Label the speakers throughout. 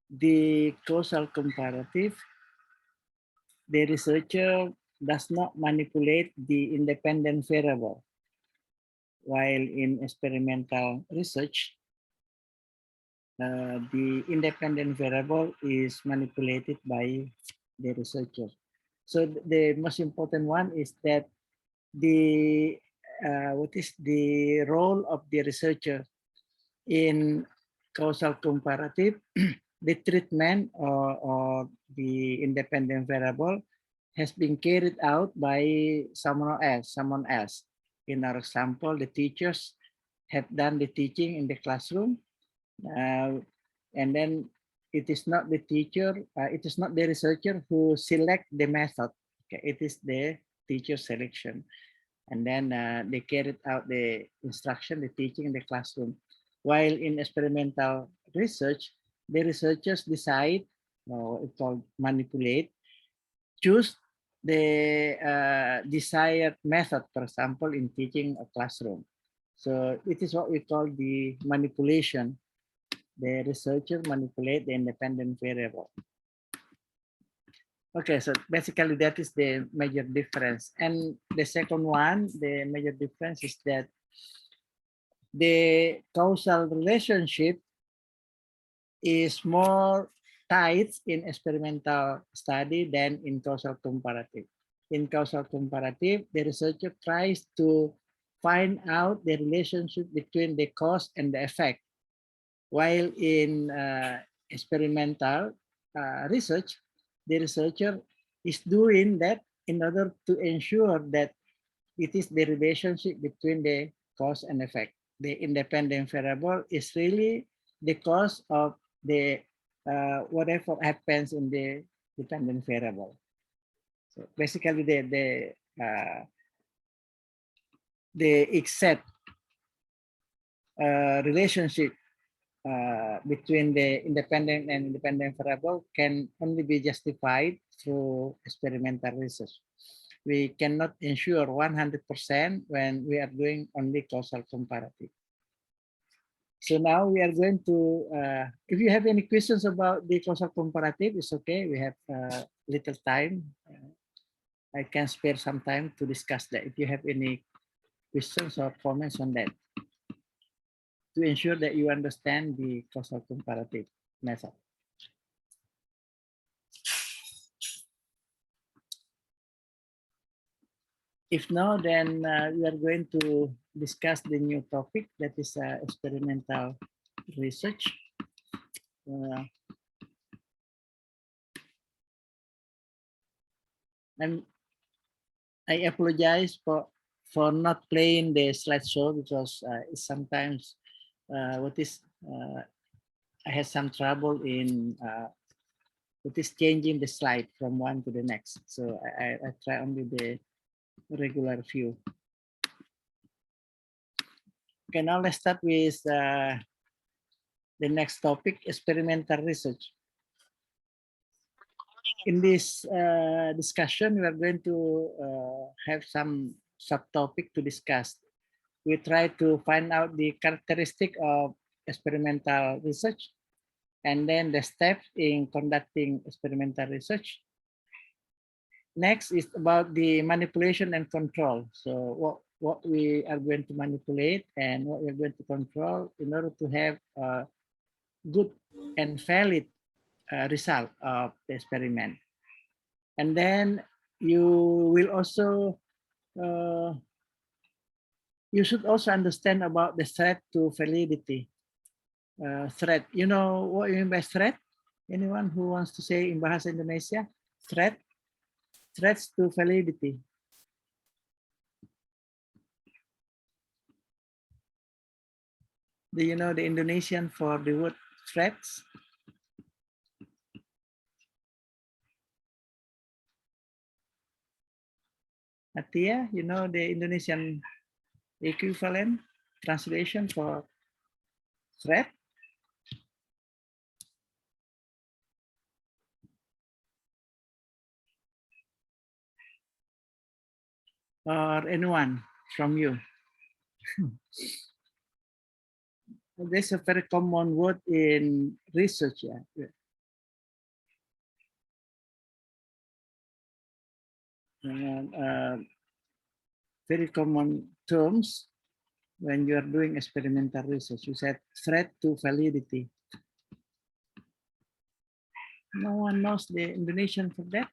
Speaker 1: the causal comparative, the researcher does not manipulate the independent variable, while in experimental research, the independent variable is manipulated by the researcher. So the most important one is that the what is the role of the researcher in causal comparative? The treatment or the independent variable has been carried out by someone else. In our example, the teachers have done the teaching in the classroom, and then it is not the teacher, it is not the researcher who select the method. Okay, it is the teacher selection, and then they carried out the instruction, the teaching in the classroom. While in experimental research, the researchers decide, it's called manipulate, choose the desired method, for example, in teaching a classroom. So it is what we call the manipulation. The researcher manipulate the independent variable. Okay, so basically that is the major difference. And the second one, the major difference is that the causal relationship is more tight in experimental study than in causal comparative. In causal comparative, the researcher tries to find out the relationship between the cause and the effect. While in experimental research, the researcher is doing that in order to ensure that it is the relationship between the cause and effect. The independent variable is really the cause of the whatever happens in the dependent variable. So basically, the exact relationship between the independent and independent variable can only be justified through experimental research. We cannot ensure 100% when we are doing only causal comparative. So now we are going to, if you have any questions about the causal comparative, it's okay. We have little time. I can spare some time to discuss that if you have any questions or comments on that, to ensure that you understand the causal comparative method. If no, then we are going to discuss the new topic, that is experimental research. And I apologize for not playing the slideshow because sometimes I had some trouble in changing the slide from one to the next. So I try only the regular view. Okay, now let's start with the next topic, experimental research. In this discussion, we are going to have some subtopic to discuss. We try to find out the characteristic of experimental research, and then the steps in conducting experimental research. Next is about the manipulation and control. So what we are going to manipulate and what we're going to control in order to have a good and valid result of the experiment. And then you will also, you should also understand about the threat to validity. Threat, you know what you mean by threat? Anyone who wants to say in Bahasa Indonesia? Threat? Threats to validity. Do you know the Indonesian for the word threats? Atia, you know the Indonesian equivalent translation for threat? Or anyone from you? There's a very common word in research. Yeah. Very common terms when you are doing experimental research. You said threat to validity. No one knows the Indonesian for that.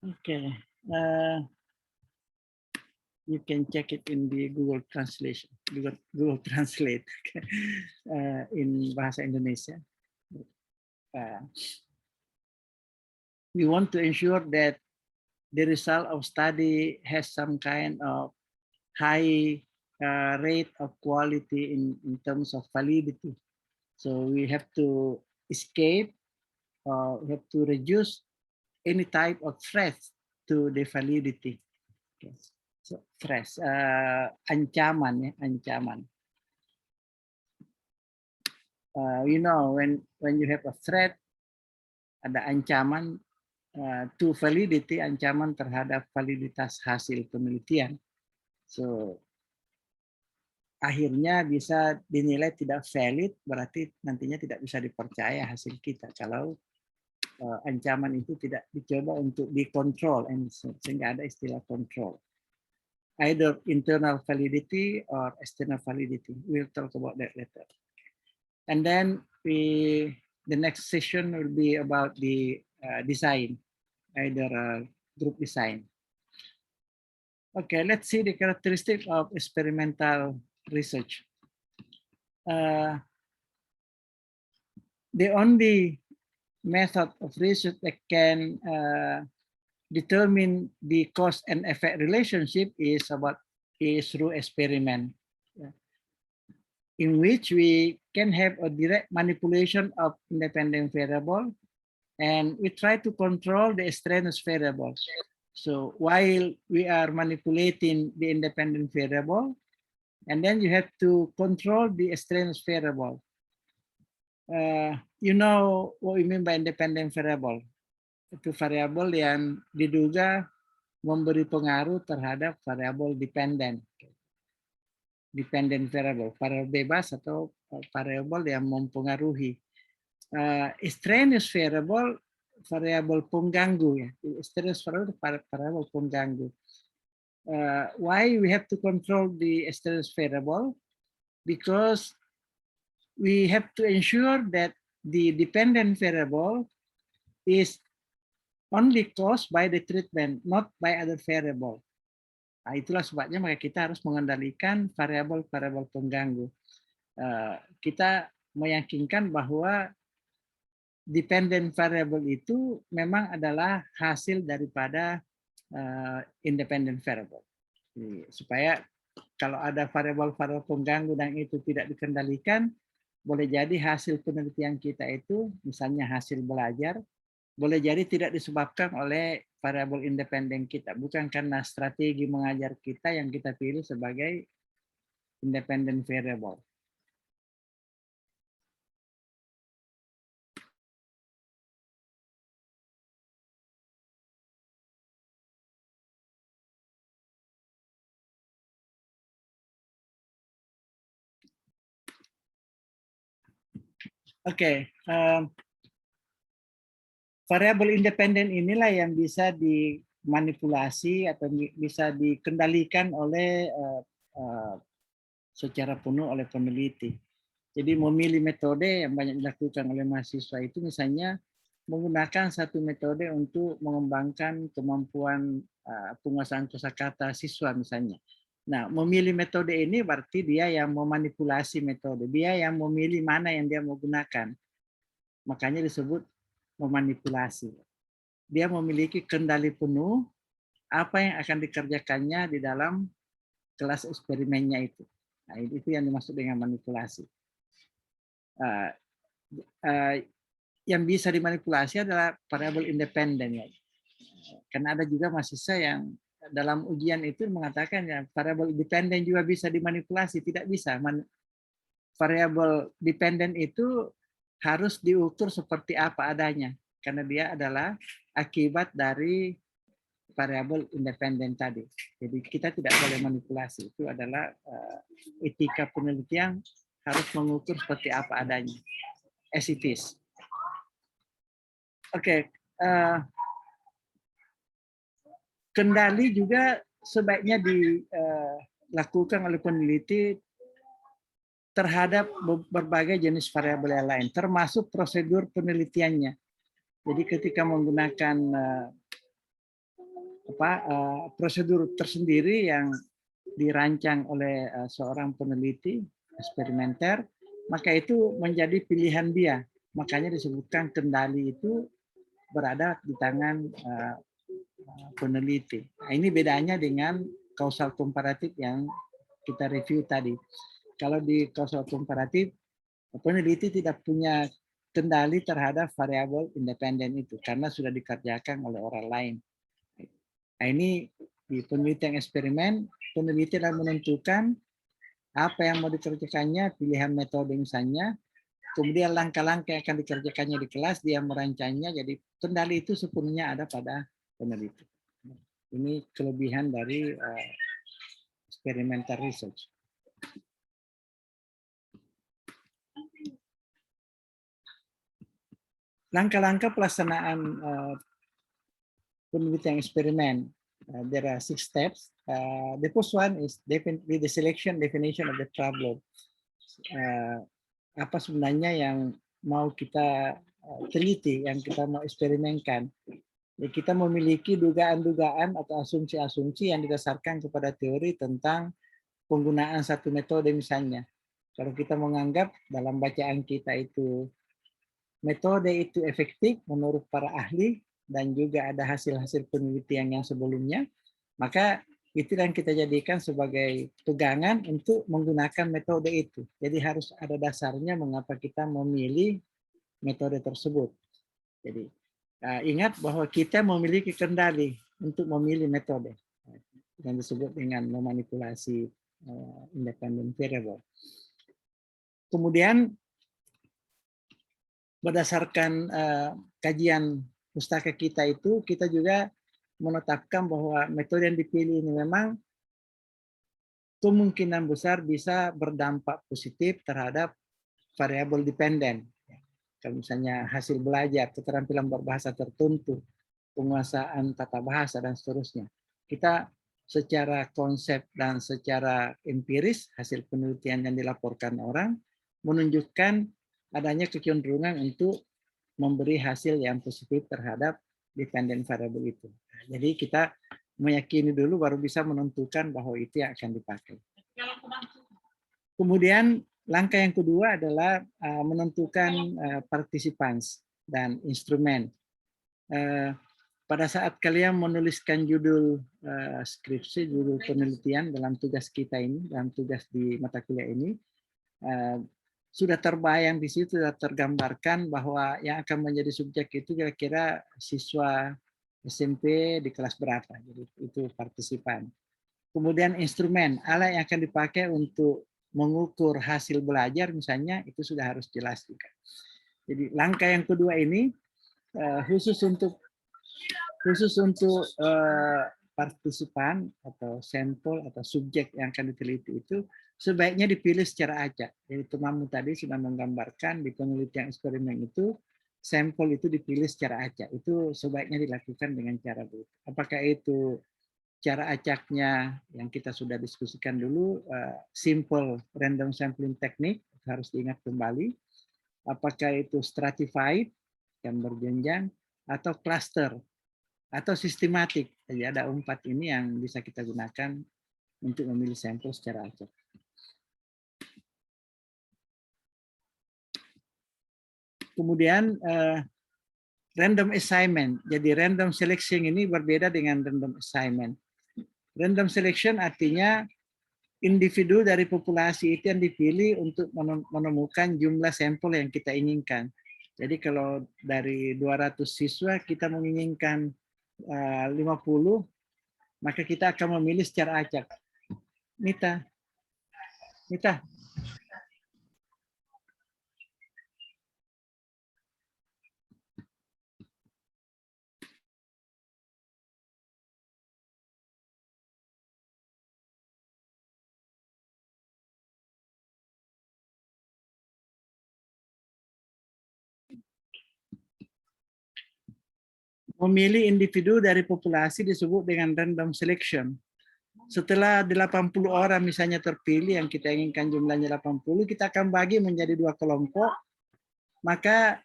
Speaker 1: Okay. You can check it in the Google Translation, Google Translate in Bahasa Indonesia. We want to ensure that the result of study has some kind of high rate of quality in terms of validity. So we have to escape, we have to reduce any type of threat to the validity. Okay. So threat, ancaman, ya, ancaman. You know, when you have a threat, ada ancaman to validity, ancaman terhadap validitas hasil penelitian. So akhirnya bisa dinilai tidak valid, berarti nantinya tidak bisa dipercaya hasil kita kalau ancaman itu tidak dicoba untuk dikontrol, sehingga ada istilah control. Either internal validity or external validity. We'll talk about that later. And then the next session will be about the design, either group design. Okay, let's see the characteristic of experimental research. The only method of research that can determine the cause and effect relationship is through experiment, in which we can have a direct manipulation of independent variable, and we try to control the extraneous variables. So while we are manipulating the independent variable, and then you have to control the extraneous variable. You know what we mean by independent variable? Itu variabel yang diduga memberi pengaruh terhadap variabel dependent. Dependent variable, variabel bebas atau variabel yang mempengaruhi. Extraneous variable, variabel pengganggu, ya. Extraneous variable, variabel pengganggu. Why we have to control the extraneous variable? Because we have to ensure that the dependent variable is only caused by the treatment, not by other variable. Nah, itulah sebabnya maka kita harus mengendalikan variabel-variabel pengganggu. Kita meyakinkan bahwa dependent variable itu memang adalah hasil daripada independent variable. Supaya kalau ada variabel-variabel pengganggu dan itu tidak dikendalikan, boleh jadi hasil penelitian kita itu, misalnya hasil belajar, boleh jadi tidak disebabkan oleh variabel independen kita, bukan karena strategi mengajar kita yang kita pilih sebagai independent variable. Oke, variabel independen inilah yang bisa dimanipulasi atau bisa dikendalikan oleh secara penuh oleh peneliti. Jadi memilih metode yang banyak dilakukan oleh mahasiswa itu misalnya menggunakan satu metode untuk mengembangkan kemampuan penguasaan kosakata siswa misalnya. Nah, memilih metode ini berarti dia yang memanipulasi metode, dia yang memilih mana yang dia mau gunakan. Makanya disebut memanipulasi. Dia memiliki kendali penuh apa yang akan dikerjakannya di dalam kelas eksperimennya itu. Nah, itu yang dimaksud dengan manipulasi. Yang bisa dimanipulasi adalah variabel independen. Ya. Karena ada juga mahasiswa yang dalam ujian itu mengatakan ya variabel independen juga bisa dimanipulasi, tidak bisa. Variabel dependen itu harus diukur seperti apa adanya, karena dia adalah akibat dari variabel independen tadi. Jadi kita tidak boleh manipulasi. Itu adalah etika penelitian harus mengukur seperti apa adanya. As it is. Oke. Kendali juga sebaiknya dilakukan oleh peneliti terhadap berbagai jenis variabel yang lain, termasuk prosedur penelitiannya. Jadi ketika menggunakan prosedur tersendiri yang dirancang oleh seorang peneliti eksperimenter, maka itu menjadi pilihan dia. Makanya disebutkan kendali itu berada di tangan peneliti. Nah, ini bedanya dengan kausal komparatif yang kita review tadi. Kalau di kausal komparatif, peneliti tidak punya kendali terhadap variabel independen itu karena sudah dikerjakan oleh orang lain. Nah, ini di penelitian eksperimen, peneliti akan menentukan apa yang mau dikerjakannya, pilihan metode misalnya, kemudian langkah-langkah yang akan dikerjakannya di kelas, dia merancangnya, jadi kendali itu sepenuhnya ada pada peneliti. Ini kelebihan dari experimental research. Langkah-langkah pelaksanaan penelitian eksperimen. There are 6 steps. The first one is definitely the selection definition of the problem. Apa sebenarnya yang mau kita teliti, yang kita mau eksperimenkan. Kita memiliki dugaan-dugaan atau asumsi-asumsi yang didasarkan kepada teori tentang penggunaan satu metode misalnya. Kalau kita menganggap dalam bacaan kita itu metode itu efektif menurut para ahli dan juga ada hasil-hasil penelitian yang sebelumnya, maka itu yang kita jadikan sebagai pegangan untuk menggunakan metode itu. Jadi harus ada dasarnya mengapa kita memilih metode tersebut. Jadi ingat bahwa kita memiliki kendali untuk memilih metode yang disebut dengan memanipulasi independent variable. Kemudian berdasarkan kajian pustaka kita itu, kita juga menetapkan bahwa metode yang dipilih ini memang kemungkinan besar bisa berdampak positif terhadap variabel dependen. Kalau misalnya hasil belajar, keterampilan berbahasa tertentu, penguasaan tata bahasa, dan seterusnya. Kita secara konsep dan secara empiris, hasil penelitian yang dilaporkan orang, menunjukkan adanya kecenderungan untuk memberi hasil yang positif terhadap dependent variable itu. Jadi kita meyakini dulu baru bisa menentukan bahwa itu yang akan dipakai. Kemudian langkah yang kedua adalah menentukan participants dan instrumen. Pada saat kalian menuliskan judul skripsi, judul penelitian dalam tugas kita ini, dalam tugas di mata kuliah ini, sudah terbayang di situ, sudah tergambarkan bahwa yang akan menjadi subjek itu kira-kira siswa SMP di kelas berapa. Jadi itu partisipan. Kemudian instrumen, alat yang akan dipakai untuk mengukur hasil belajar misalnya, itu sudah harus jelas juga. Jadi langkah yang kedua ini khusus untuk partisipan atau sampel atau subjek yang akan diteliti itu sebaiknya dipilih secara acak. Jadi temanmu tadi sudah menggambarkan di penelitian eksperimen itu sampel itu dipilih secara acak. Itu sebaiknya dilakukan dengan cara begitu. Apakah itu cara acaknya yang kita sudah diskusikan dulu, simple random sampling technique, harus diingat kembali. Apakah itu stratified yang berjenjang atau cluster atau sistematik. Jadi ada 4 ini yang bisa kita gunakan untuk memilih sampel secara acak. Kemudian random assignment. Jadi random selection ini berbeda dengan random assignment. Random selection artinya individu dari populasi itu yang dipilih untuk menemukan jumlah sampel yang kita inginkan. Jadi kalau dari 200 siswa kita menginginkan 50, maka kita akan memilih secara acak. Mita. Memilih individu dari populasi disebut dengan random selection. Setelah 80 orang misalnya terpilih yang kita inginkan jumlahnya 80, kita akan bagi menjadi 2 kelompok, maka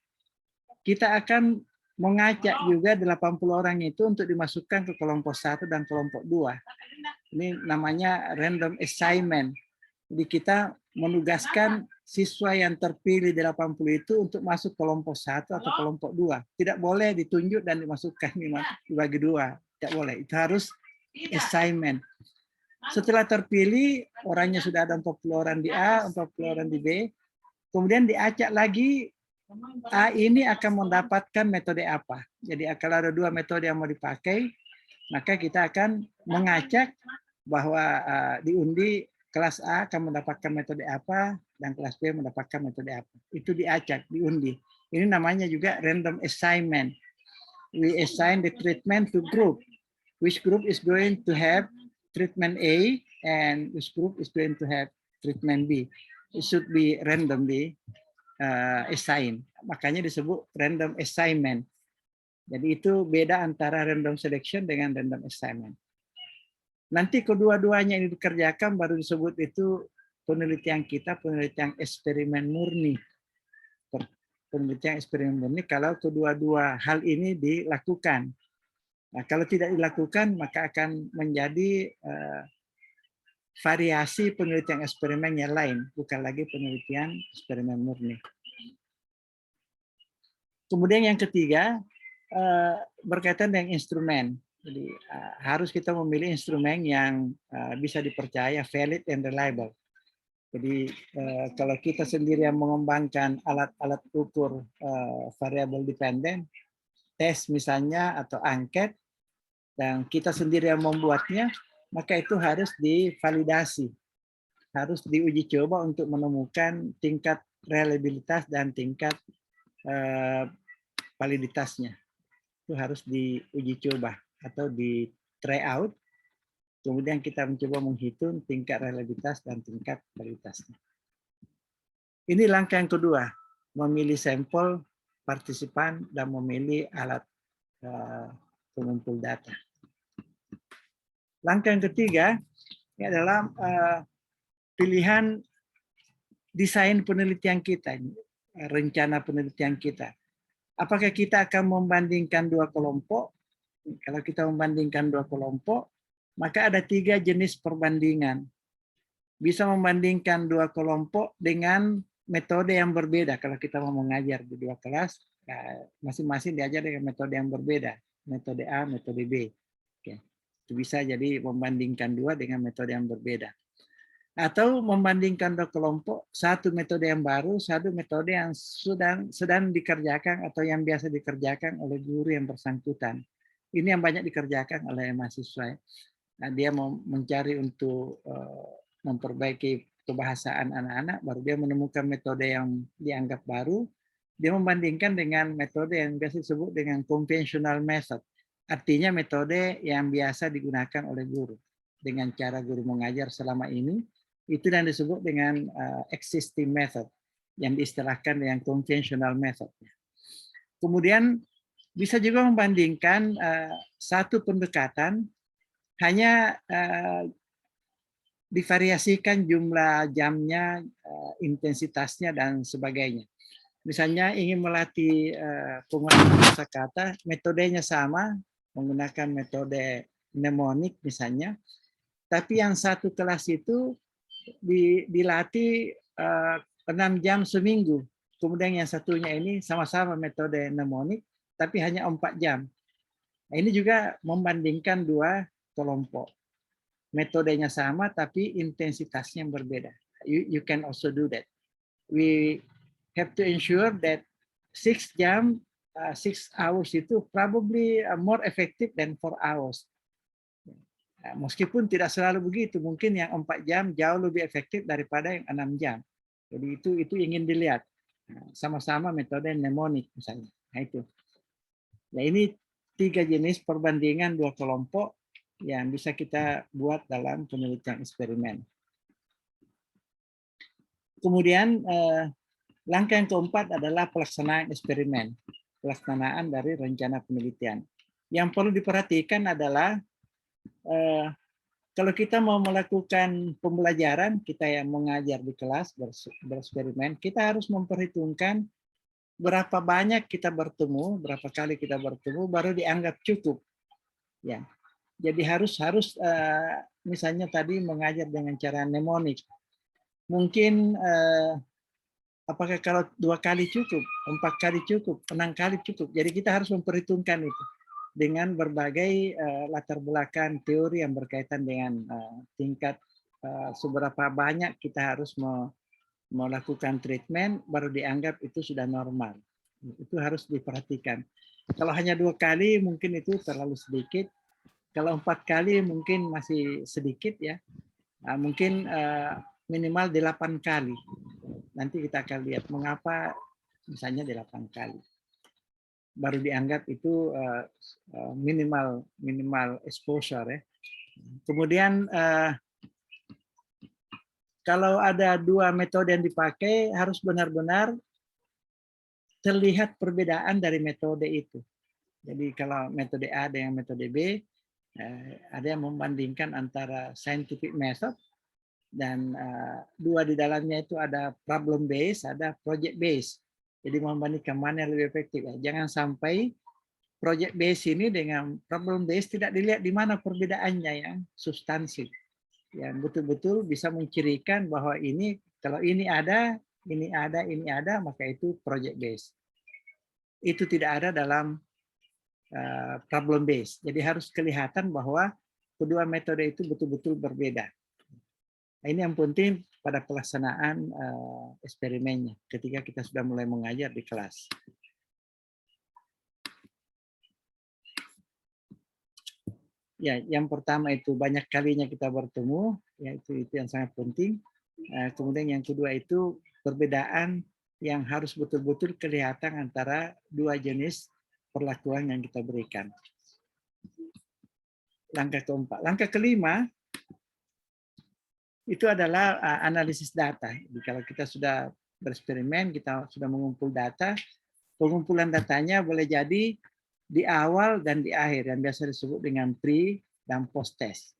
Speaker 1: kita akan mengacak juga 80 orang itu untuk dimasukkan ke kelompok 1 dan kelompok 2. Ini namanya random assignment. Jadi kita menugaskan siswa yang terpilih 80 itu untuk masuk kelompok 1 atau kelompok 2. Tidak boleh ditunjuk dan dimasukkan dibagi 2. Tidak boleh. Itu harus assignment. Setelah terpilih, orangnya sudah ada 40 orang di A, 40 orang di B. Kemudian diacak lagi, A ini akan mendapatkan metode apa. Jadi kalau ada 2 metode yang mau dipakai, maka kita akan mengacak bahwa diundi kelas A akan mendapatkan metode apa dan kelas B mendapatkan metode apa. Itu diacak, diundi. Ini namanya juga random assignment. We assign the treatment to group. Which group is going to have treatment A and which group is going to have treatment B. It should be randomly assigned. Makanya disebut random assignment. Jadi itu beda antara random selection dengan random assignment. Nanti kedua-duanya ini dikerjakan baru disebut itu penelitian kita, penelitian eksperimen murni. Penelitian eksperimen murni kalau kedua-dua hal ini dilakukan. Nah, kalau tidak dilakukan maka akan menjadi variasi penelitian eksperimen yang lain, bukan lagi penelitian eksperimen murni. Kemudian yang ketiga berkaitan dengan instrumen. Jadi harus kita memilih instrumen yang bisa dipercaya, valid and reliable. Jadi kalau kita sendiri yang mengembangkan alat-alat ukur variable dependent, tes misalnya atau angket, dan kita sendiri yang membuatnya, maka itu harus divalidasi, harus diuji coba untuk menemukan tingkat reliabilitas dan tingkat validitasnya. Itu harus diuji coba atau di try out, kemudian kita mencoba menghitung tingkat reliabilitas dan tingkat validitasnya. Ini langkah yang kedua, memilih sampel partisipan dan memilih alat pengumpul data. Langkah yang ketiga ini adalah pilihan desain penelitian kita, rencana penelitian kita. Apakah kita akan membandingkan 2 kelompok? Kalau kita membandingkan 2 kelompok, maka ada 3 jenis perbandingan. Bisa membandingkan 2 kelompok dengan metode yang berbeda. Kalau kita mau mengajar di 2 kelas, masing-masing diajar dengan metode yang berbeda. Metode A, metode B. Oke. Itu bisa jadi membandingkan 2 dengan metode yang berbeda. Atau membandingkan 2 kelompok, satu metode yang baru, satu metode yang sedang dikerjakan atau yang biasa dikerjakan oleh guru yang bersangkutan. Ini yang banyak dikerjakan oleh mahasiswa. Nah, dia mau mencari untuk memperbaiki kebahasaan anak-anak, baru dia menemukan metode yang dianggap baru, dia membandingkan dengan metode yang biasa disebut dengan conventional method. Artinya metode yang biasa digunakan oleh guru. Dengan cara guru mengajar selama ini, itu yang disebut dengan existing method, yang diistilahkan dengan conventional method. Kemudian bisa juga membandingkan satu pendekatan hanya divariasikan jumlah jamnya, intensitasnya dan sebagainya. Misalnya ingin melatih pengulangan kosakata, metodenya sama, menggunakan metode mnemonik misalnya, tapi yang satu kelas itu dilatih 6 jam seminggu. Kemudian yang satunya ini sama-sama metode mnemonik, tapi hanya 4 jam. Nah, ini juga membandingkan 2 kelompok. Metodenya sama, tapi intensitasnya yang berbeda. You can also do that. We have to ensure that 6 jam, 6 hours itu probably more effective than 4 hours. Meskipun tidak selalu begitu, mungkin yang 4 jam jauh lebih efektif daripada yang 6 jam. Jadi itu ingin dilihat. Sama-sama metode mnemonik misalnya. Nah itu. Nah ini 3 jenis perbandingan 2 kelompok yang bisa kita buat dalam penelitian eksperimen. Kemudian langkah yang keempat adalah pelaksanaan eksperimen. Pelaksanaan dari rencana penelitian. Yang perlu diperhatikan adalah kalau kita mau melakukan pembelajaran, kita yang mengajar di kelas bereksperimen, kita harus memperhitungkan berapa banyak kita bertemu, berapa kali kita bertemu, baru dianggap cukup. Ya, jadi harus misalnya tadi mengajar dengan cara mnemonik. Mungkin apakah kalau 2 kali cukup, 4 kali cukup, 6 kali cukup. Jadi kita harus memperhitungkan itu dengan berbagai latar belakang teori yang berkaitan dengan tingkat seberapa banyak kita harus melakukan treatment baru dianggap itu sudah normal. Itu harus diperhatikan. Kalau hanya 2 kali mungkin itu terlalu sedikit. Kalau 4 kali mungkin masih sedikit ya. Mungkin minimal 8 kali. Nanti kita akan lihat mengapa misalnya 8 kali. Baru dianggap itu minimal exposure ya. Kemudian kalau ada 2 metode yang dipakai harus benar-benar terlihat perbedaan dari metode itu. Jadi kalau metode A dengan metode B, ada yang membandingkan antara scientific method dan 2 di dalamnya itu ada problem based, ada project based. Jadi membandingkan mana yang lebih efektif. Jangan sampai project based ini dengan problem based tidak dilihat di mana perbedaannya yang substansif. Yang betul-betul bisa mencirikan bahwa ini kalau ini ada, maka itu project based. Itu tidak ada dalam problem based. Jadi harus kelihatan bahwa kedua metode itu betul-betul berbeda. Nah, ini yang penting pada pelaksanaan eksperimennya ketika kita sudah mulai mengajar di kelas. Ya, yang pertama itu banyak kalinya kita bertemu, ya itu yang sangat penting. Kemudian yang kedua itu perbedaan yang harus betul-betul kelihatan antara 2 jenis perlakuan yang kita berikan. Langkah keempat. Langkah kelima itu adalah analisis data. Jadi kalau kita sudah bereksperimen, kita sudah mengumpul data, pengumpulan datanya boleh jadi di awal dan di akhir, yang biasa disebut dengan pre dan post test.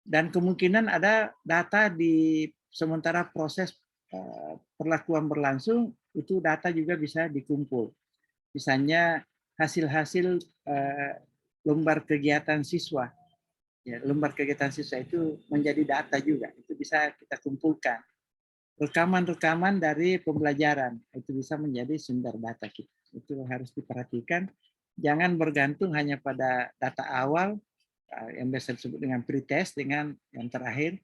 Speaker 1: Dan kemungkinan ada data di sementara proses perlakuan berlangsung, itu data juga bisa dikumpul. Misalnya hasil-hasil lembar kegiatan siswa. Ya, lembar kegiatan siswa itu menjadi data juga, itu bisa kita kumpulkan. Rekaman-rekaman dari pembelajaran, itu bisa menjadi sumber data kita. Itu harus diperhatikan, jangan bergantung hanya pada data awal, yang biasa disebut dengan pre-test, dengan yang terakhir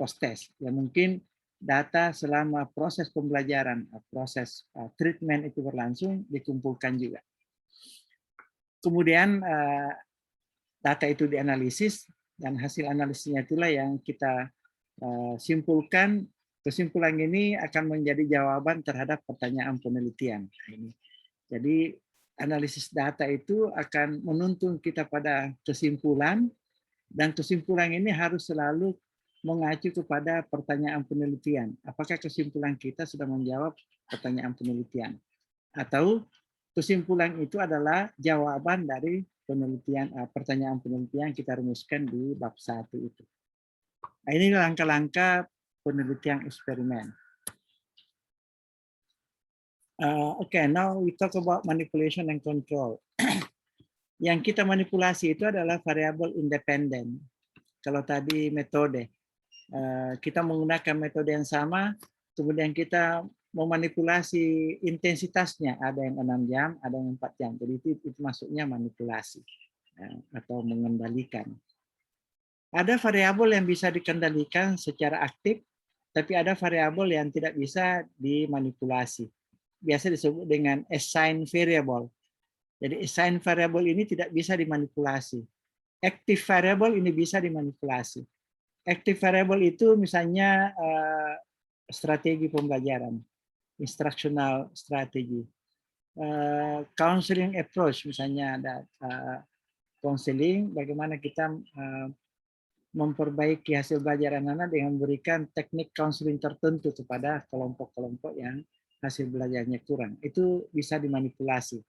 Speaker 1: post-test. Ya mungkin data selama proses pembelajaran, proses treatment itu berlangsung, dikumpulkan juga. Kemudian data itu dianalisis, dan hasil analisisnya itulah yang kita simpulkan. Kesimpulan ini akan menjadi jawaban terhadap pertanyaan penelitian. Jadi analisis data itu akan menuntun kita pada kesimpulan, dan kesimpulan ini harus selalu mengacu kepada pertanyaan penelitian. Apakah kesimpulan kita sudah menjawab pertanyaan penelitian? Atau kesimpulan itu adalah jawaban dari penelitian, pertanyaan penelitian yang kita rumuskan di bab 1 itu. Nah, ini langkah-langkah penelitian eksperimen. Okay, now we talk about manipulation and control. Yang kita manipulasi itu adalah variabel independen. Kalau tadi metode, kita menggunakan metode yang sama, kemudian kita memanipulasi intensitasnya, ada yang 6 jam, ada yang 4 jam. Jadi itu masuknya manipulasi atau mengendalikan. Ada variabel yang bisa dikendalikan secara aktif, tapi ada variabel yang tidak bisa dimanipulasi. Biasa disebut dengan assigned variable. Jadi assigned variable ini tidak bisa dimanipulasi. Active variable ini bisa dimanipulasi. Active variable itu misalnya strategi pembelajaran, instructional strategy, counseling approach, misalnya ada counseling, bagaimana kita memperbaiki hasil belajar anak-anak dengan memberikan teknik counseling tertentu kepada kelompok-kelompok yang hasil belajarnya kurang. Itu bisa dimanipulasi.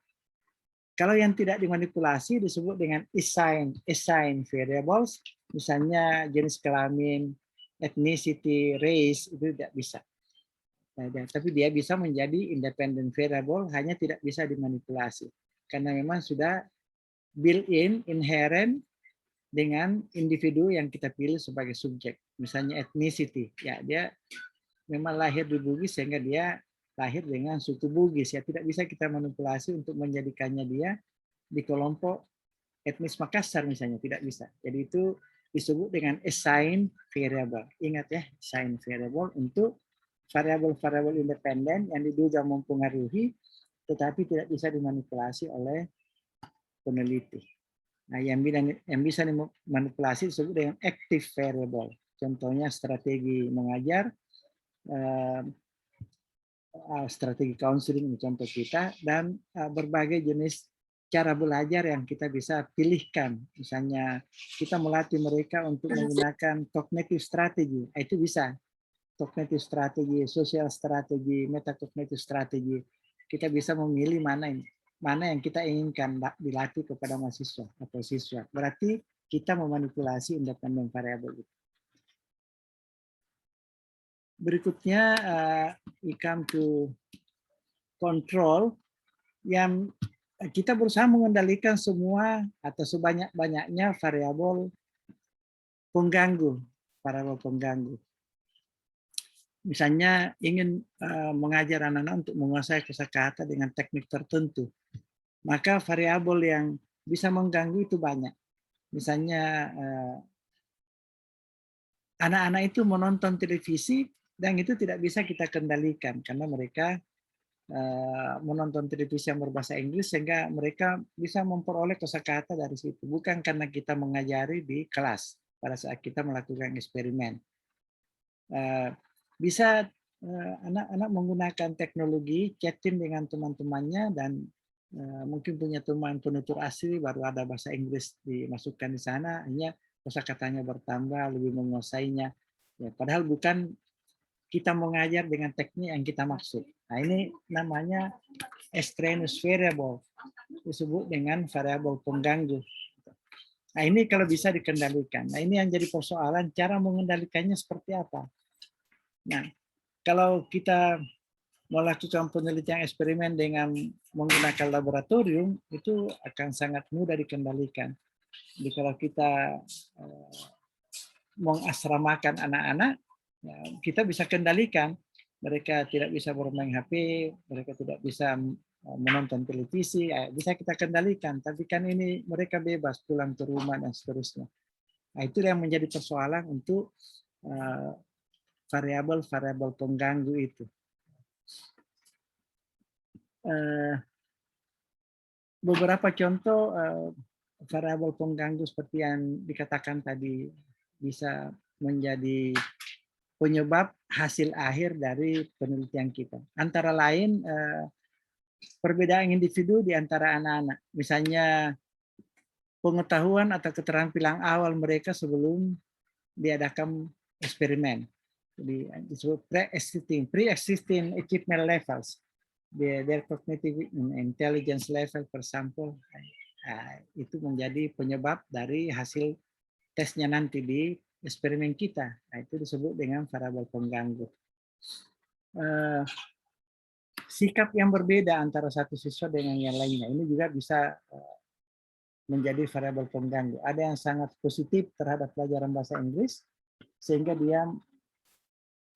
Speaker 1: Kalau yang tidak dimanipulasi disebut dengan assigned variables, misalnya jenis kelamin, ethnicity, race, itu tidak bisa. Tapi dia bisa menjadi independent variable, hanya tidak bisa dimanipulasi. Karena memang sudah built-in, inherent dengan individu yang kita pilih sebagai subjek. Misalnya ethnicity, ya dia memang lahir di Bugis sehingga dia lahir dengan suku Bugis. Ya tidak bisa kita manipulasi untuk menjadikannya dia di kelompok etnis Makassar misalnya, tidak bisa. Jadi itu disebut dengan assigned variable. Ingat ya, assigned variable untuk variabel-variabel independen yang diduga mempengaruhi tetapi tidak bisa dimanipulasi oleh peneliti. Nah, yang bisa dimanipulasi disebut dengan active variable. Contohnya strategi mengajar, strategi counseling contoh kita, dan berbagai jenis cara belajar yang kita bisa pilihkan. Misalnya kita melatih mereka untuk menggunakan cognitive strategy, itu bisa. Cognitive strategi, social strategi, metacognitive strategi. Kita bisa memilih mana yang kita inginkan dilatih kepada mahasiswa atau siswa. Berarti kita memanipulasi independent variable itu. Berikutnya, we come to control, yang kita berusaha mengendalikan semua atau sebanyak-banyaknya variabel pengganggu. Misalnya ingin mengajar anak-anak untuk menguasai kosakata dengan teknik tertentu, maka variabel yang bisa mengganggu itu banyak. Misalnya anak-anak itu menonton televisi dan itu tidak bisa kita kendalikan karena mereka menonton televisi yang berbahasa Inggris sehingga mereka bisa memperoleh kosakata dari situ. Bukan karena kita mengajari di kelas pada saat kita melakukan eksperimen. Bisa anak-anak menggunakan teknologi chatting dengan teman-temannya dan mungkin punya teman penutur asli baru ada bahasa Inggris dimasukkan di sana, hanya kosakatanya bertambah, lebih menguasainya. Ya, padahal bukan kita mengajar dengan teknik yang kita maksud. Nah, ini namanya extraneous variable, disebut dengan variabel pengganggu. Nah, ini kalau bisa dikendalikan. Nah, ini yang jadi persoalan, cara mengendalikannya seperti apa. Nah, kalau kita melakukan penelitian eksperimen dengan menggunakan laboratorium, itu akan sangat mudah dikendalikan. Jadi kalau kita mengasramakan anak-anak, ya, kita bisa kendalikan. Mereka tidak bisa bermain HP, mereka tidak bisa menonton televisi, ya, bisa kita kendalikan. Tapi kan ini mereka bebas pulang ke rumah dan seterusnya. Nah, itu yang menjadi persoalan untuk variabel-variabel pengganggu itu. Beberapa contoh variabel pengganggu seperti yang dikatakan tadi bisa menjadi penyebab hasil akhir dari penelitian kita. Antara lain perbedaan individu di antara anak-anak. Misalnya pengetahuan atau keterampilan awal mereka sebelum diadakan eksperimen. Jadi disebut pre-existing achievement levels. Their cognitive intelligence level per sampel. Itu menjadi penyebab dari hasil tesnya nanti di eksperimen kita. Nah, itu disebut dengan variabel pengganggu. Sikap yang berbeda antara satu siswa dengan yang lainnya ini juga bisa menjadi variabel pengganggu. Ada yang sangat positif terhadap pelajaran bahasa Inggris sehingga dia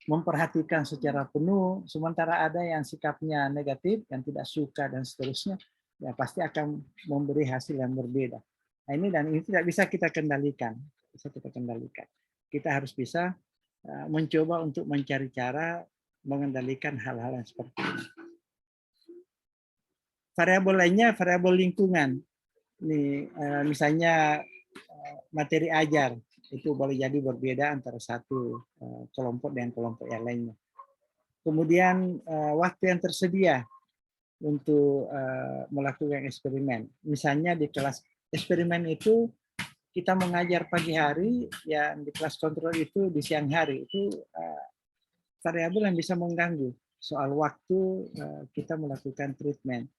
Speaker 1: memperhatikan secara penuh, sementara ada yang sikapnya negatif, yang tidak suka dan seterusnya, ya pasti akan memberi hasil yang berbeda. Nah, ini tidak bisa kita kendalikan. Kita harus bisa mencoba untuk mencari cara mengendalikan hal-hal yang seperti ini. Variabel lainnya variabel lingkungan. Ini misalnya materi ajar itu boleh jadi berbeda antara satu kelompok dengan kelompok yang lainnya. Kemudian waktu yang tersedia untuk melakukan eksperimen. Misalnya di kelas eksperimen itu kita mengajar pagi hari, yang di kelas kontrol itu di siang hari. Itu variabel yang bisa mengganggu soal waktu kita melakukan treatment.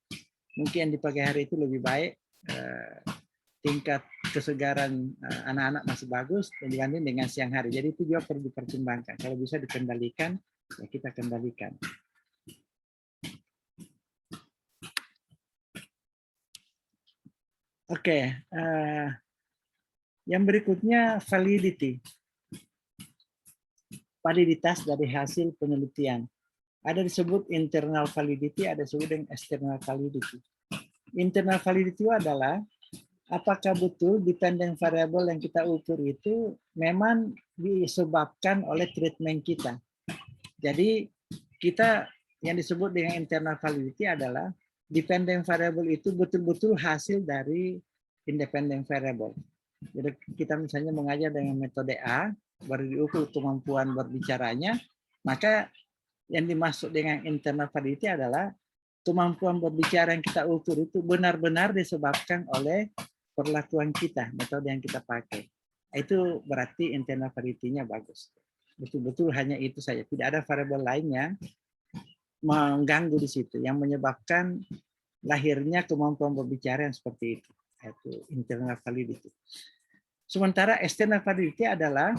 Speaker 1: mungkin di pagi hari itu lebih baik, tingkat kesegaran anak-anak masih bagus dibanding dengan siang hari. Jadi itu juga perlu dipertimbangkan. Kalau bisa dikendalikan, ya kita kendalikan. Oke, yang berikutnya validity. Validitas dari hasil penelitian. Ada disebut internal validity, ada disebut dengan external validity. Internal validity adalah apakah betul dependent variable yang kita ukur itu memang disebabkan oleh treatment kita. Jadi kita yang disebut dengan internal validity adalah dependent variable itu betul-betul hasil dari independent variable. Jadi kita misalnya mengajar dengan metode A, baru diukur kemampuan berbicaranya, maka yang dimaksud dengan internal validity adalah kemampuan berbicara yang kita ukur itu benar-benar disebabkan oleh perlakuan kita, metode yang kita pakai. Itu berarti internal validity-nya bagus. Betul-betul hanya itu saja, tidak ada variabel lainnya mengganggu di situ yang menyebabkan lahirnya kemampuan berbicara yang seperti itu. Itu internal validity. Sementara external validity adalah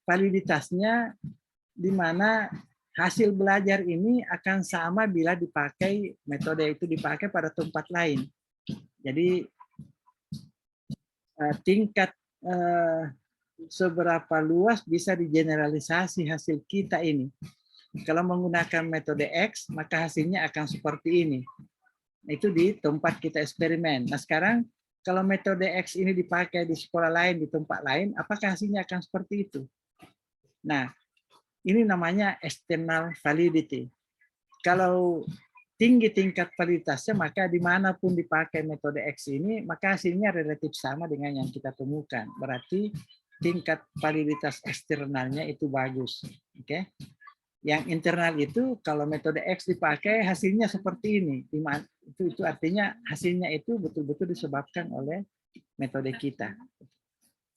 Speaker 1: validitasnya di mana hasil belajar ini akan sama bila dipakai metode itu dipakai pada tempat lain. Jadi tingkat seberapa luas bisa digeneralisasi hasil kita ini. Kalau menggunakan metode X, maka hasilnya akan seperti ini. Itu di tempat kita eksperimen. Nah sekarang kalau metode X ini dipakai di sekolah lain, di tempat lain, apakah hasilnya akan seperti itu? Nah, ini namanya external validity. Kalau tinggi tingkat validitasnya, maka dimanapun dipakai metode X ini, maka hasilnya relatif sama dengan yang kita temukan. Berarti tingkat validitas eksternalnya itu bagus. Oke? Yang internal itu kalau metode X dipakai hasilnya seperti ini. Itu artinya hasilnya itu betul-betul disebabkan oleh metode kita.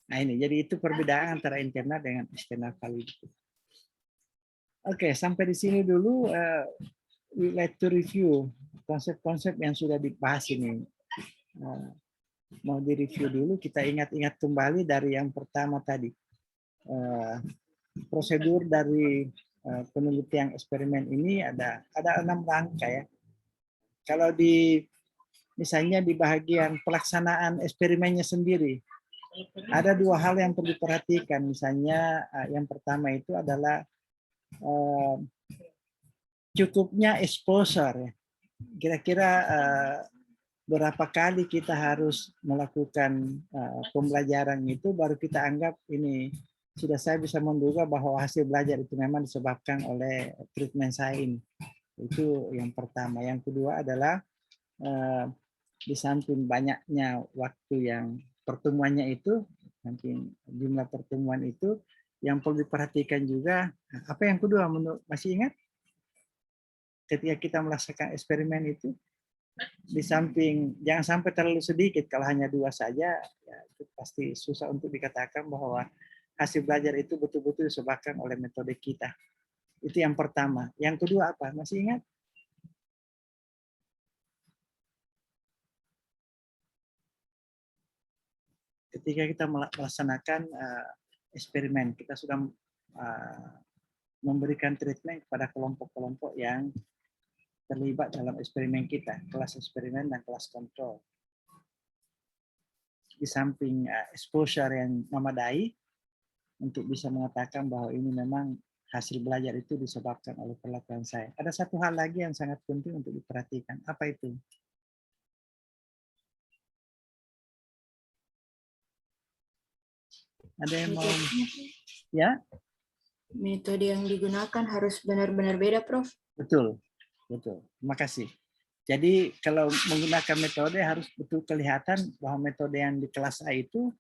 Speaker 1: Nah ini, jadi itu perbedaan antara internal dengan external validity. Oke, sampai di sini dulu. We like to review konsep-konsep yang sudah dibahas ini. Mau direview dulu, kita ingat-ingat kembali dari yang pertama tadi. Prosedur dari penelitian eksperimen ini ada 6 rangka ya. Kalau misalnya di bagian pelaksanaan eksperimennya sendiri, ada 2 hal yang perlu diperhatikan. Misalnya yang pertama itu adalah cukupnya exposure. Kira-kira berapa kali kita harus melakukan pembelajaran itu baru kita anggap ini sudah saya bisa menduga bahwa hasil belajar itu memang disebabkan oleh treatment saya ini. Itu yang pertama. Yang kedua adalah di samping banyaknya waktu yang pertemuannya itu, samping jumlah pertemuan itu, yang perlu diperhatikan juga, apa yang kedua menurut, masih ingat? Ketika kita melaksanakan eksperimen itu, di samping jangan sampai terlalu sedikit, kalau hanya 2 saja, ya itu pasti susah untuk dikatakan bahwa hasil belajar itu betul-betul disebabkan oleh metode kita. Itu yang pertama. Yang kedua apa? Masih ingat? Ketika kita melaksanakan eksperimen, kita sudah memberikan treatment kepada kelompok-kelompok yang terlibat dalam eksperimen kita, kelas eksperimen dan kelas kontrol. Di samping exposure yang memadai untuk bisa mengatakan bahwa ini memang hasil belajar itu disebabkan oleh perlakuan saya. Ada satu hal lagi yang sangat penting untuk diperhatikan. Apa itu? Ada yang mau? Ya?
Speaker 2: Metode yang digunakan harus benar-benar beda, Prof.
Speaker 1: Betul, betul. Terima kasih. Jadi kalau menggunakan metode harus betul kelihatan bahwa metode yang di kelas A itu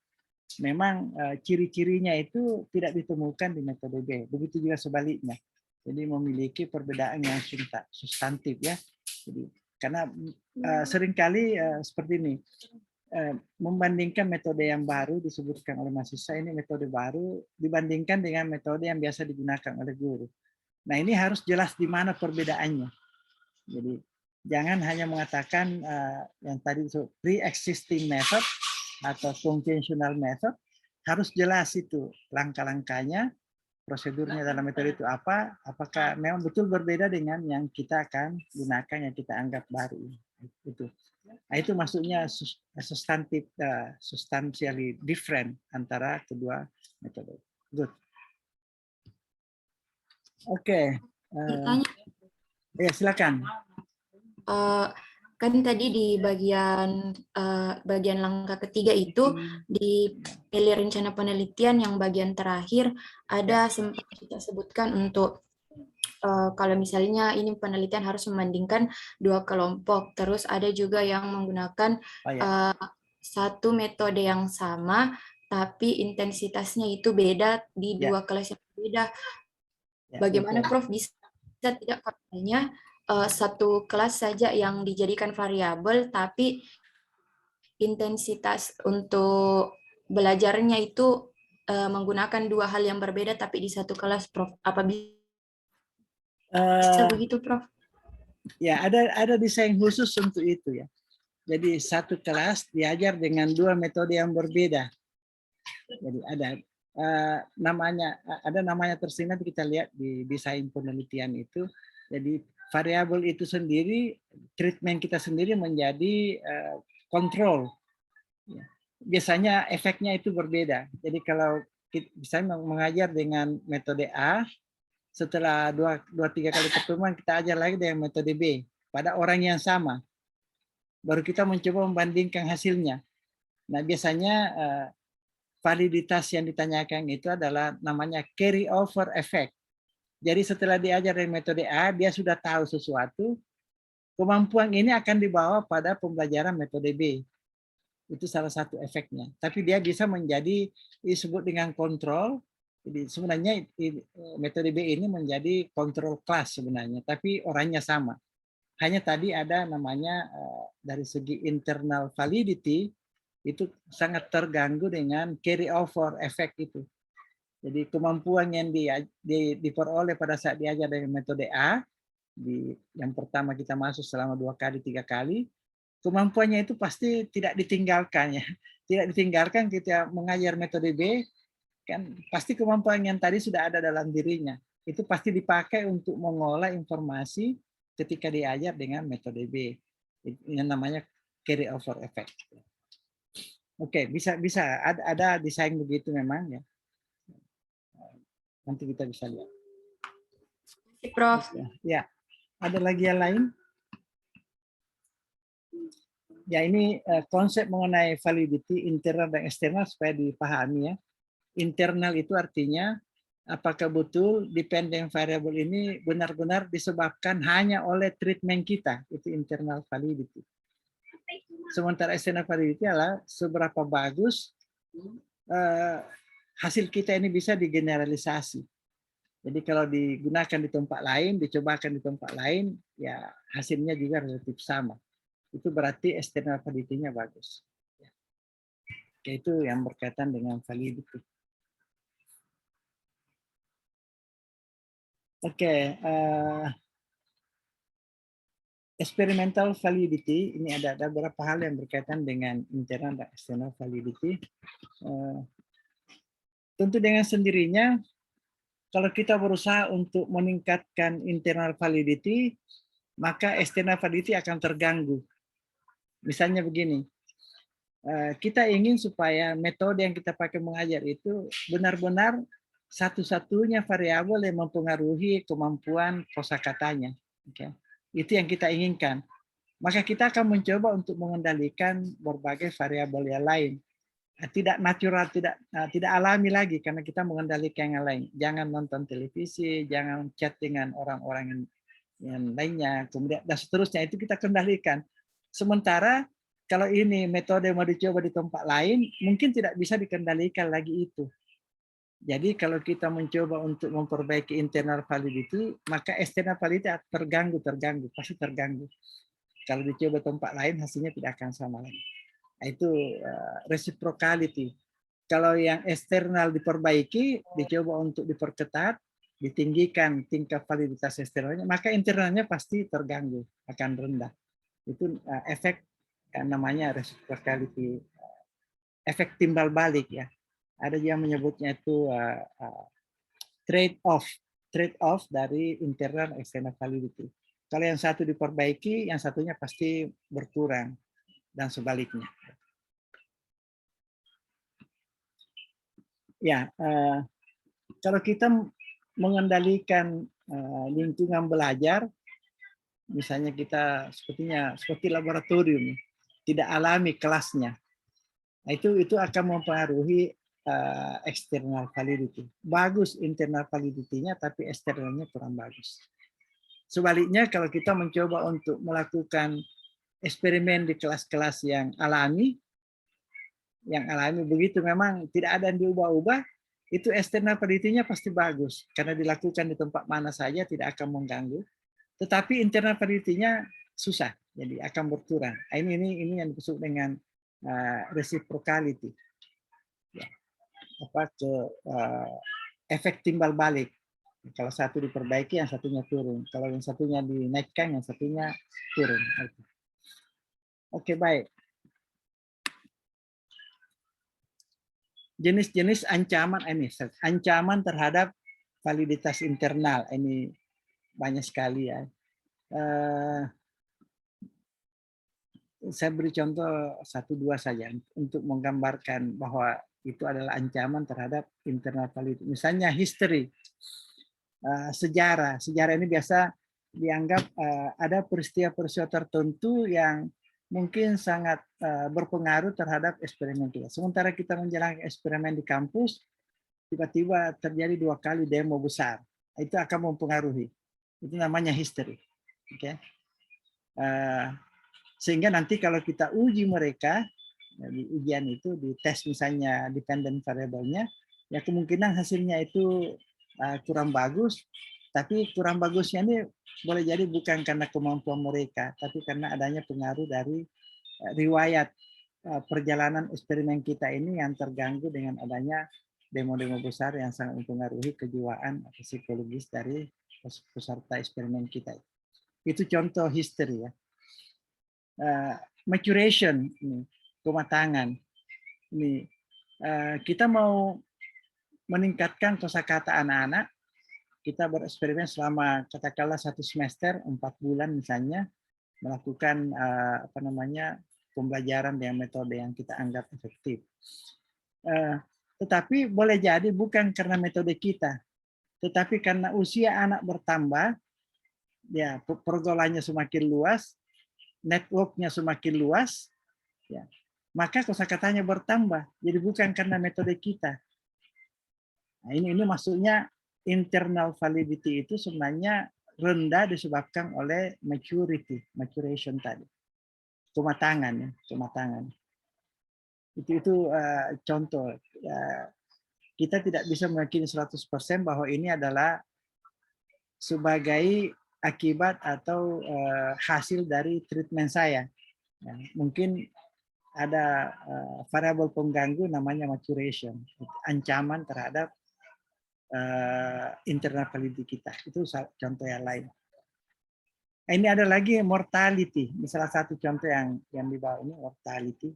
Speaker 1: memang ciri-cirinya itu tidak ditemukan di metode B. Begitu juga sebaliknya. Jadi memiliki perbedaan yang substantif ya. Jadi karena seringkali seperti ini, membandingkan metode yang baru disebutkan oleh mahasiswa ini metode baru dibandingkan dengan metode yang biasa digunakan oleh guru. Nah ini harus jelas di mana perbedaannya. Jadi jangan hanya mengatakan yang tadi pre-existing method atau conventional method, harus jelas itu langkah-langkahnya, prosedurnya dalam metode itu apa, apakah memang betul berbeda dengan yang kita akan gunakan, yang kita anggap baru. Itu. Nah, itu maksudnya substantif, substantially different antara kedua metode. Good. Oke.
Speaker 2: Ditanya,
Speaker 1: Ya, silakan.
Speaker 2: kan tadi di bagian langkah ketiga itu di pilih rencana penelitian yang bagian terakhir ada sempat kita sebutkan untuk kalau misalnya ini penelitian harus membandingkan dua kelompok, terus ada juga yang menggunakan satu metode yang sama tapi intensitasnya itu beda di dua kelas yang berbeda. Bagaimana Prof bisa tidak katanya satu kelas saja yang dijadikan variabel, tapi intensitas untuk belajarnya itu menggunakan dua hal yang berbeda, tapi di satu kelas, Prof. Apa bisa begitu, Prof?
Speaker 1: Ya, ada desain khusus untuk itu ya. Jadi satu kelas diajar dengan dua metode yang berbeda. Jadi ada namanya tersendiri, kita lihat di desain penelitian itu. Jadi variabel itu sendiri, treatment kita sendiri menjadi kontrol. Biasanya efeknya itu berbeda. Jadi kalau misalnya mengajar dengan metode A, setelah 2-3 kali pertemuan kita ajar lagi dengan metode B pada orang yang sama. Baru kita mencoba membandingkan hasilnya. Nah, biasanya validitas yang ditanyakan itu adalah namanya carry over effect. Jadi setelah diajar dengan metode A, dia sudah tahu sesuatu, kemampuan ini akan dibawa pada pembelajaran metode B. Itu salah satu efeknya. Tapi dia bisa menjadi disebut dengan kontrol. Jadi sebenarnya metode B ini menjadi kontrol kelas sebenarnya, tapi orangnya sama. Hanya tadi ada namanya dari segi internal validity itu sangat terganggu dengan carry over effect itu. Jadi kemampuan yang diperoleh pada saat diajar dengan metode A, yang pertama kita masuk selama 2-3 kali, kemampuannya itu pasti tidak ditinggalkan ya. Tidak ditinggalkan kita mengajar metode B, kan pasti kemampuan yang tadi sudah ada dalam dirinya. Itu pasti dipakai untuk mengolah informasi ketika diajar dengan metode B. Yang namanya carry over effect. Oke, bisa ada desain begitu memang ya. Nanti kita bisa lihat.
Speaker 2: Prof.
Speaker 1: Ya, ada lagi yang lain? Ya, ini konsep mengenai validity internal dan eksternal supaya dipahami ya. Internal itu artinya apakah betul dependent variable ini benar-benar disebabkan hanya oleh treatment kita, itu internal validity. Sementara external validity adalah seberapa bagus hasil kita ini bisa digeneralisasi. Jadi kalau digunakan di tempat lain, dicobakan di tempat lain, ya hasilnya juga relatif sama. Itu berarti external validity-nya bagus. Oke, itu yang berkaitan dengan validity. Oke, experimental validity, ini ada beberapa hal yang berkaitan dengan internal dan external validity. Tentu dengan sendirinya, kalau kita berusaha untuk meningkatkan internal validity, maka external validity akan terganggu. Misalnya begini, kita ingin supaya metode yang kita pakai mengajar itu benar-benar satu-satunya variabel yang mempengaruhi kemampuan kosakatanya. Okay. Itu yang kita inginkan. Maka kita akan mencoba untuk mengendalikan berbagai variabel yang lain. Tidak natural, tidak alami lagi karena kita mengendalikan yang lain. Jangan nonton televisi, jangan chat dengan orang-orang yang lainnya, kemudian dan seterusnya itu kita kendalikan. Sementara kalau ini metode mau dicoba di tempat lain, mungkin tidak bisa dikendalikan lagi itu. Jadi kalau kita mencoba untuk memperbaiki internal validity, maka external validity terganggu, pasti terganggu. Kalau dicoba tempat lain, hasilnya tidak akan sama lagi. Nah, itu reciprocality. Kalau yang eksternal diperbaiki, dicoba untuk diperketat, ditinggikan tingkat validitas eksternalnya, maka internalnya pasti terganggu, akan rendah. Itu efek namanya reciprocality, efek timbal balik ya. Ada yang menyebutnya itu trade off dari internal external validity. Kalau yang satu diperbaiki, yang satunya pasti berkurang dan sebaliknya. Ya, kalau kita mengendalikan lingkungan belajar, misalnya kita seperti laboratorium, tidak alami kelasnya, nah, itu akan mempengaruhi external validity. Bagus internal validity-nya, tapi eksternalnya kurang bagus. Sebaliknya, kalau kita mencoba untuk melakukan eksperimen di kelas-kelas yang alami begitu memang tidak ada yang diubah-ubah, itu external validity-nya pasti bagus, karena dilakukan di tempat mana saja tidak akan mengganggu. Tetapi internal validity-nya susah, jadi akan berkurang. Ini yang disebut dengan reciprocality. Ya. Efek timbal balik. Kalau satu diperbaiki, yang satunya turun. Kalau yang satunya dinaikkan, yang satunya turun. Oke, baik. Jenis-jenis ancaman ancaman terhadap validitas internal ini banyak sekali ya. Saya beri contoh 1-2 saja untuk menggambarkan bahwa itu adalah ancaman terhadap internal validitas. Misalnya history, sejarah. Sejarah ini biasa dianggap ada peristiwa-peristiwa tertentu yang mungkin sangat berpengaruh terhadap eksperimen kita. Sementara kita menjalankan eksperimen di kampus, tiba-tiba terjadi 2 kali demo besar. Itu akan mempengaruhi. Itu namanya history. Okay? Sehingga nanti kalau kita uji mereka, di ujian itu, di tes misalnya dependent variable-nya, ya kemungkinan hasilnya itu kurang bagus, tapi kurang bagusnya ini boleh jadi bukan karena kemampuan mereka, tapi karena adanya pengaruh dari riwayat perjalanan eksperimen kita ini yang terganggu dengan adanya demo-demo besar yang sangat mempengaruhi kejiwaan atau psikologis dari peserta eksperimen kita. Itu contoh history ya. Maturation, kematangan. Ini kita mau meningkatkan kosakata anak-anak. Kita bereksperimen selama katakanlah 1 semester, 4 bulan misalnya, melakukan pembelajaran dengan metode yang kita anggap efektif. Tetapi boleh jadi bukan karena metode kita, tetapi karena usia anak bertambah, ya pergaulannya semakin luas, network-nya semakin luas, ya, maka kosakatanya bertambah. Jadi bukan karena metode kita. Nah, ini maksudnya internal validity itu sebenarnya rendah disebabkan oleh maturation tadi. Kematangan ya, kematangan. Itu contoh. Kita tidak bisa meyakini 100% bahwa ini adalah sebagai akibat atau hasil dari treatment saya. Ya, mungkin ada variabel pengganggu namanya maturation, ancaman terhadap internal validity kita. Itu contoh yang lain. Ini ada lagi mortality. Ini salah satu contoh yang di bawah ini, mortality.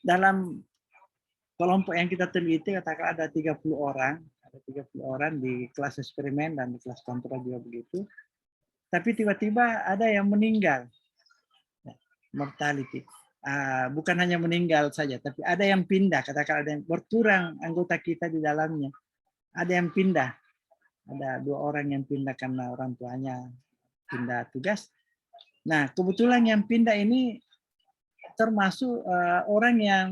Speaker 1: Dalam kelompok yang kita teliti, katakan ada 30 orang. Ada 30 orang di kelas eksperimen dan di kelas kontrol juga begitu. Tapi tiba-tiba ada yang meninggal. Mortality. Bukan hanya meninggal saja, tapi ada yang pindah. Katakan ada yang berkurang anggota kita di dalamnya. Ada yang pindah. Ada 2 orang yang pindah karena orang tuanya pindah tugas. Nah, kebetulan yang pindah ini termasuk orang yang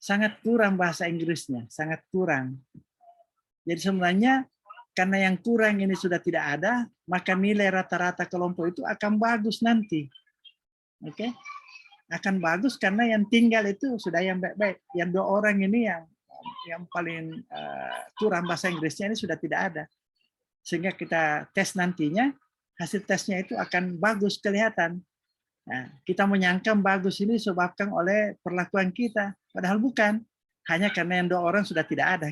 Speaker 1: sangat kurang bahasa Inggrisnya, sangat kurang. Jadi sebenarnya karena yang kurang ini sudah tidak ada, maka nilai rata-rata kelompok itu akan bagus nanti. Oke? Akan bagus karena yang tinggal itu sudah yang baik-baik. Yang 2 orang ini yang paling kurang bahasa Inggrisnya ini sudah tidak ada. Sehingga kita tes nantinya, hasil tesnya itu akan bagus kelihatan. Nah, kita menyangka bagus ini disebabkan oleh perlakuan kita, padahal bukan. hanya karena yang 2 orang sudah tidak ada.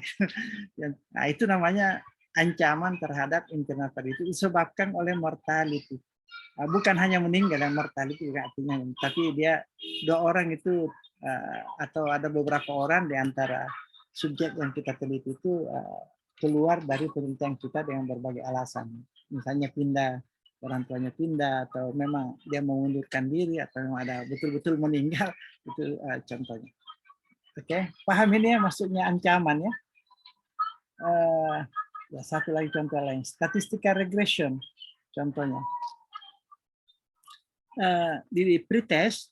Speaker 1: Nah, itu namanya ancaman terhadap internal validity disebabkan oleh mortality. Bukan hanya meninggal, dan mortality juga artinya, tapi dia 2 orang itu atau ada beberapa orang di antara subjek yang kita teliti itu keluar dari penelitian kita dengan berbagai alasan. Misalnya pindah, orang tuanya pindah, atau memang dia mengundurkan diri, atau memang ada betul-betul meninggal, itu contohnya. Oke, paham ini ya maksudnya ancaman ya. Ya, satu lagi contoh lain, statistical regression contohnya. Di pretest,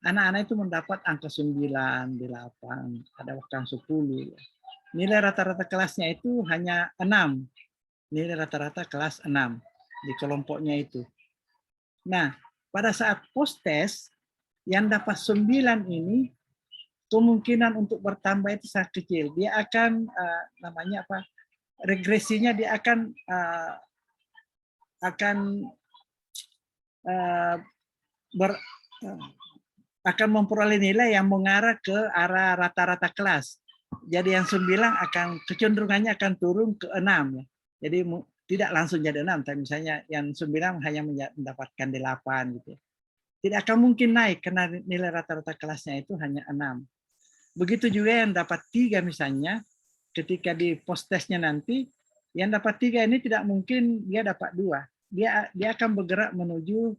Speaker 1: anak-anak itu mendapat angka 9, 8, ada bahkan 10. Nilai rata-rata kelasnya itu hanya 6. Nilai rata-rata kelas 6 di kelompoknya itu. Nah, pada saat post-test, yang dapat 9 ini, kemungkinan untuk bertambah itu sangat kecil. Dia akan, namanya apa, regresinya dia akan akan memperoleh nilai yang mengarah ke arah rata-rata kelas. Jadi yang 9 akan kecenderungannya akan turun ke 6 ya. Jadi tidak langsung jadi 6, tapi misalnya yang 9 hanya mendapatkan 8 gitu. Tidak akan mungkin naik karena nilai rata-rata kelasnya itu hanya 6. Begitu juga yang dapat 3 misalnya, ketika di post testnya nanti, yang dapat 3 ini tidak mungkin dia dapat 2. Dia akan bergerak menuju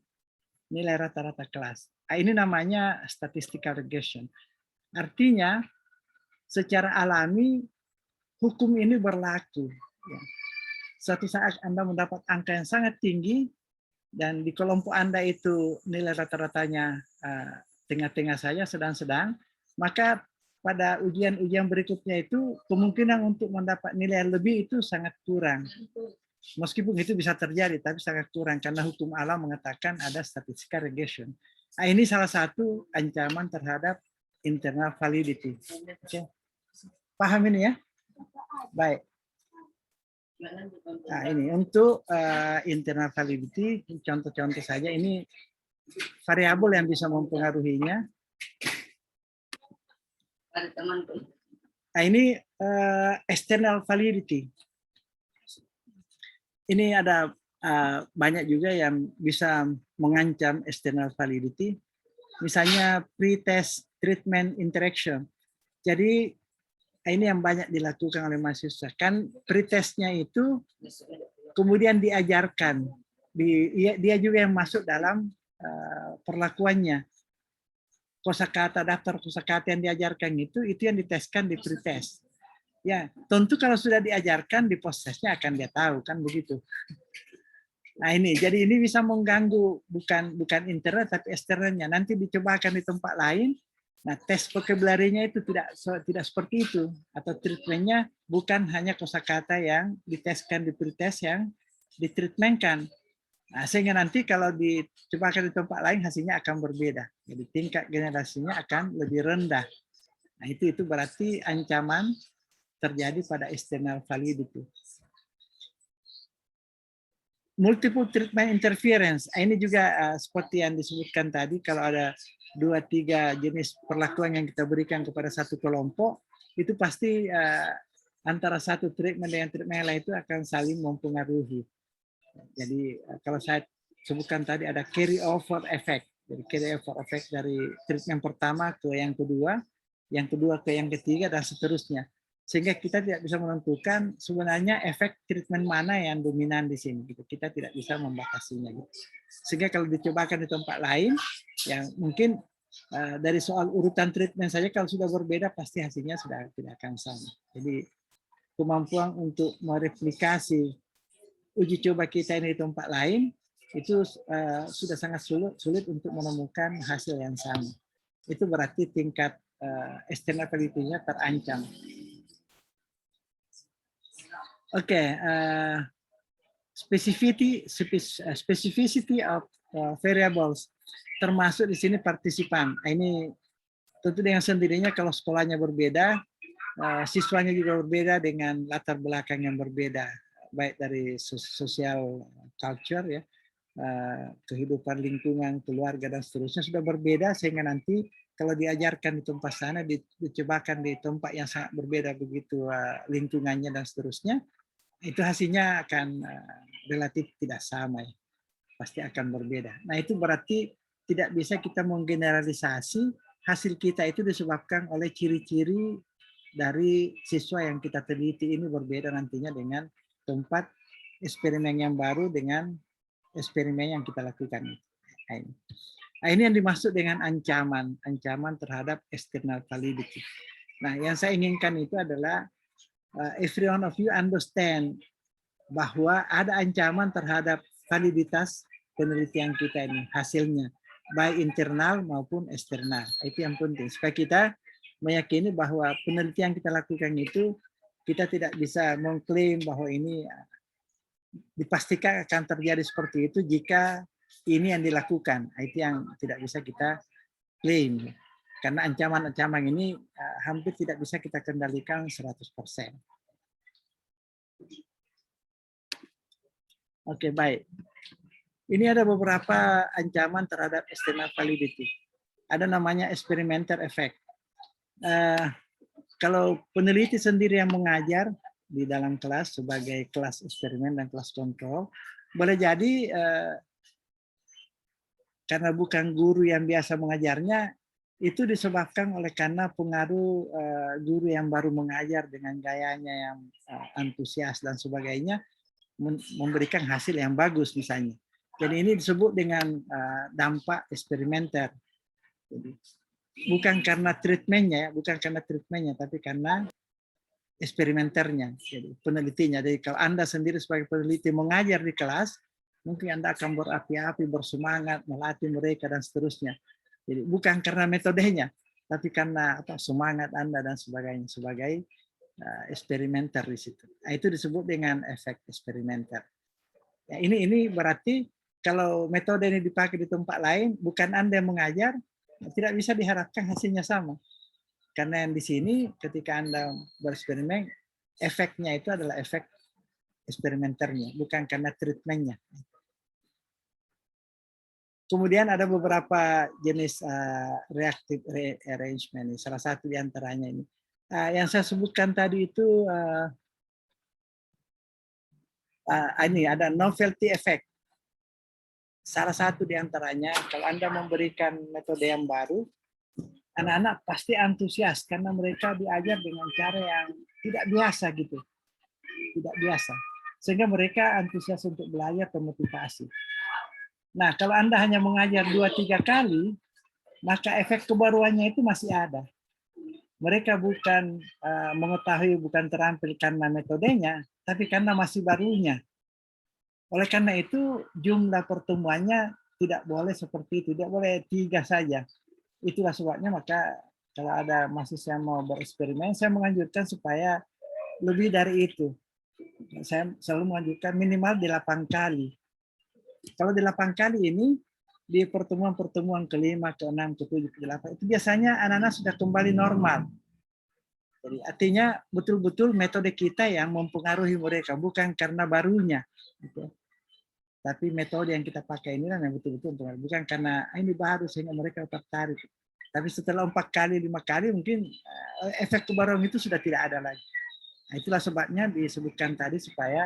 Speaker 1: nilai rata-rata kelas. Ini namanya statistical regression. Artinya, secara alami, hukum ini berlaku. Suatu saat Anda mendapat angka yang sangat tinggi, dan di kelompok Anda itu nilai rata-ratanya tengah-tengah saja, sedang-sedang, maka pada ujian-ujian berikutnya itu kemungkinan untuk mendapat nilai lebih itu sangat kurang. Meskipun itu bisa terjadi, tapi sangat kurang karena hukum alam mengatakan ada statistical regression. Nah, ini salah satu ancaman terhadap internal validity. Oke. Paham ini ya? Baik. Nah, ini untuk internal validity, contoh-contoh saja. Ini variabel yang bisa mempengaruhinya. Nah, ini external validity. Ini ada banyak juga yang bisa mengancam external validity. Misalnya pre-test treatment interaction. Jadi ini yang banyak dilakukan oleh mahasiswa. Kan pre-testnya itu kemudian diajarkan. Dia juga yang masuk dalam perlakuannya. Kosakata, daftar kosakata yang diajarkan itu yang diteskan di pre-test. Ya, tentu kalau sudah diajarkan di post-testnya akan dia tahu, kan begitu. Nah ini, jadi ini bisa mengganggu bukan internal tapi eksternalnya. Nanti dicobakan di tempat lain. Nah, tes vocabulary-nya itu tidak seperti itu, atau treatment-nya bukan hanya kosakata yang diteskan di pretest yang ditreatment-kan. Nah, sehingga nanti kalau dicobakan di tempat lain hasilnya akan berbeda. Jadi tingkat generasinya akan lebih rendah. Nah, itu berarti ancaman terjadi pada external validity. Multiple treatment interference. Ini juga seperti yang disebutkan tadi, kalau ada 2-3 jenis perlakuan yang kita berikan kepada satu kelompok, itu pasti antara satu treatment dengan treatment yang lain itu akan saling mempengaruhi. Jadi kalau saya sebutkan tadi ada carry over effect. Jadi carry over effect dari treatment pertama ke yang kedua ke yang ketiga, dan seterusnya. Sehingga kita tidak bisa menentukan sebenarnya efek treatment mana yang dominan di sini. Kita tidak bisa membatasinya. Sehingga kalau dicobakan di tempat lain, yang mungkin dari soal urutan treatment saja kalau sudah berbeda pasti hasilnya sudah tidak akan sama. Jadi kemampuan untuk mereplikasi uji coba kita ini di tempat lain itu sudah sangat sulit untuk menemukan hasil yang sama. Itu berarti tingkat external validity-nya terancam. Oke, specificity of variables, termasuk di sini partisipan. Ini tentu dengan sendirinya kalau sekolahnya berbeda, siswanya juga berbeda dengan latar belakang yang berbeda, baik dari sosial culture ya, kehidupan lingkungan, keluarga dan seterusnya sudah berbeda, sehingga nanti kalau diajarkan di tempat sana, dicobakan di tempat yang sangat berbeda begitu lingkungannya dan seterusnya, itu hasilnya akan relatif tidak sama ya. Pasti akan berbeda. Nah itu berarti tidak bisa kita menggeneralisasi hasil kita itu disebabkan oleh ciri-ciri dari siswa yang kita teliti ini berbeda nantinya dengan tempat eksperimen yang baru dengan eksperimen yang kita lakukan. Nah, ini yang dimaksud dengan ancaman terhadap external validity. Nah, yang saya inginkan itu adalah every one of you understand bahwa ada ancaman terhadap validitas penelitian kita ini, hasilnya, baik internal maupun eksternal. Itu yang penting, supaya kita meyakini bahwa penelitian kita lakukan itu, kita tidak bisa mengklaim bahwa ini dipastikan akan terjadi seperti itu jika ini yang dilakukan. Itu yang tidak bisa kita klaim. Karena ancaman-ancaman ini hampir tidak bisa kita kendalikan 100%. Oke, baik. Ini ada beberapa ancaman terhadap external validity. Ada namanya experimenter effect. Kalau peneliti sendiri yang mengajar di dalam kelas sebagai kelas eksperimen dan kelas kontrol, boleh jadi karena bukan guru yang biasa mengajarnya, itu disebabkan oleh karena pengaruh guru yang baru mengajar dengan gayanya yang antusias dan sebagainya, memberikan hasil yang bagus misalnya. Jadi ini disebut dengan dampak eksperimenter. Jadi, bukan karena treatmentnya, tapi karena eksperimenternya, jadi penelitinya. Jadi kalau Anda sendiri sebagai peneliti mengajar di kelas, mungkin Anda akan berapi-api, bersemangat, melatih mereka dan seterusnya. Jadi bukan karena metodenya, tapi karena semangat Anda dan sebagainya sebagai eksperimenter di situ. Nah, itu disebut dengan efek eksperimenter. Ya, ini berarti kalau metode ini dipakai di tempat lain, bukan Anda yang mengajar, tidak bisa diharapkan hasilnya sama. Karena yang di sini ketika Anda bereksperimen, efeknya itu adalah efek eksperimenternya, bukan karena treatmentnya. Kemudian ada beberapa jenis reactive rearrangement. Salah satu di antaranya ini. Yang saya sebutkan tadi itu ini ada novelty effect. Salah satu di antaranya, kalau Anda memberikan metode yang baru, anak-anak pasti antusias karena mereka diajar dengan cara yang tidak biasa gitu. Tidak biasa. Sehingga mereka antusias untuk belajar, termotivasi. Nah, kalau Anda hanya mengajar 2-3 kali, maka efek kebaruannya itu masih ada. Mereka bukan mengetahui, bukan terampil karena metodenya, tapi karena masih barunya. Oleh karena itu, jumlah pertemuannya tidak boleh seperti itu, tidak boleh 3 saja. Itulah sebabnya maka kalau ada mahasiswa yang mau bereksperimen, saya menganjurkan supaya lebih dari itu. Saya selalu menganjurkan minimal 8 kali. Kalau 8 kali ini, di pertemuan-pertemuan ke-5, ke-6, ke-7, ke-8, itu biasanya anak-anak sudah kembali normal. Jadi artinya betul-betul metode kita yang mempengaruhi mereka, bukan karena barunya. Gitu. Tapi metode yang kita pakai ini yang betul-betul bukan karena ini baru sehingga mereka tertarik. Tapi setelah 4 kali, 5 kali mungkin efek kebaruan itu sudah tidak ada lagi. Nah, itulah sebabnya disebutkan tadi supaya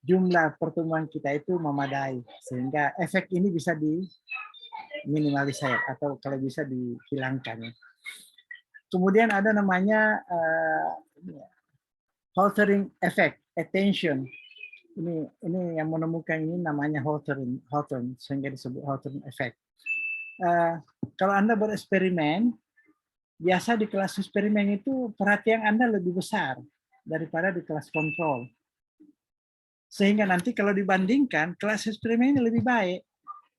Speaker 1: jumlah pertemuan kita itu memadai sehingga efek ini bisa diminimalisir atau kalau bisa dihilangkan. Kemudian ada namanya Hawthorne effect, attention. Ini yang menemukan ini namanya Hawthorne sehingga disebut Hawthorne effect. Kalau Anda bereksperimen, biasa di kelas eksperimen itu perhatian Anda lebih besar daripada di kelas kontrol. Sehingga nanti kalau dibandingkan, kelas eksperimennya lebih baik.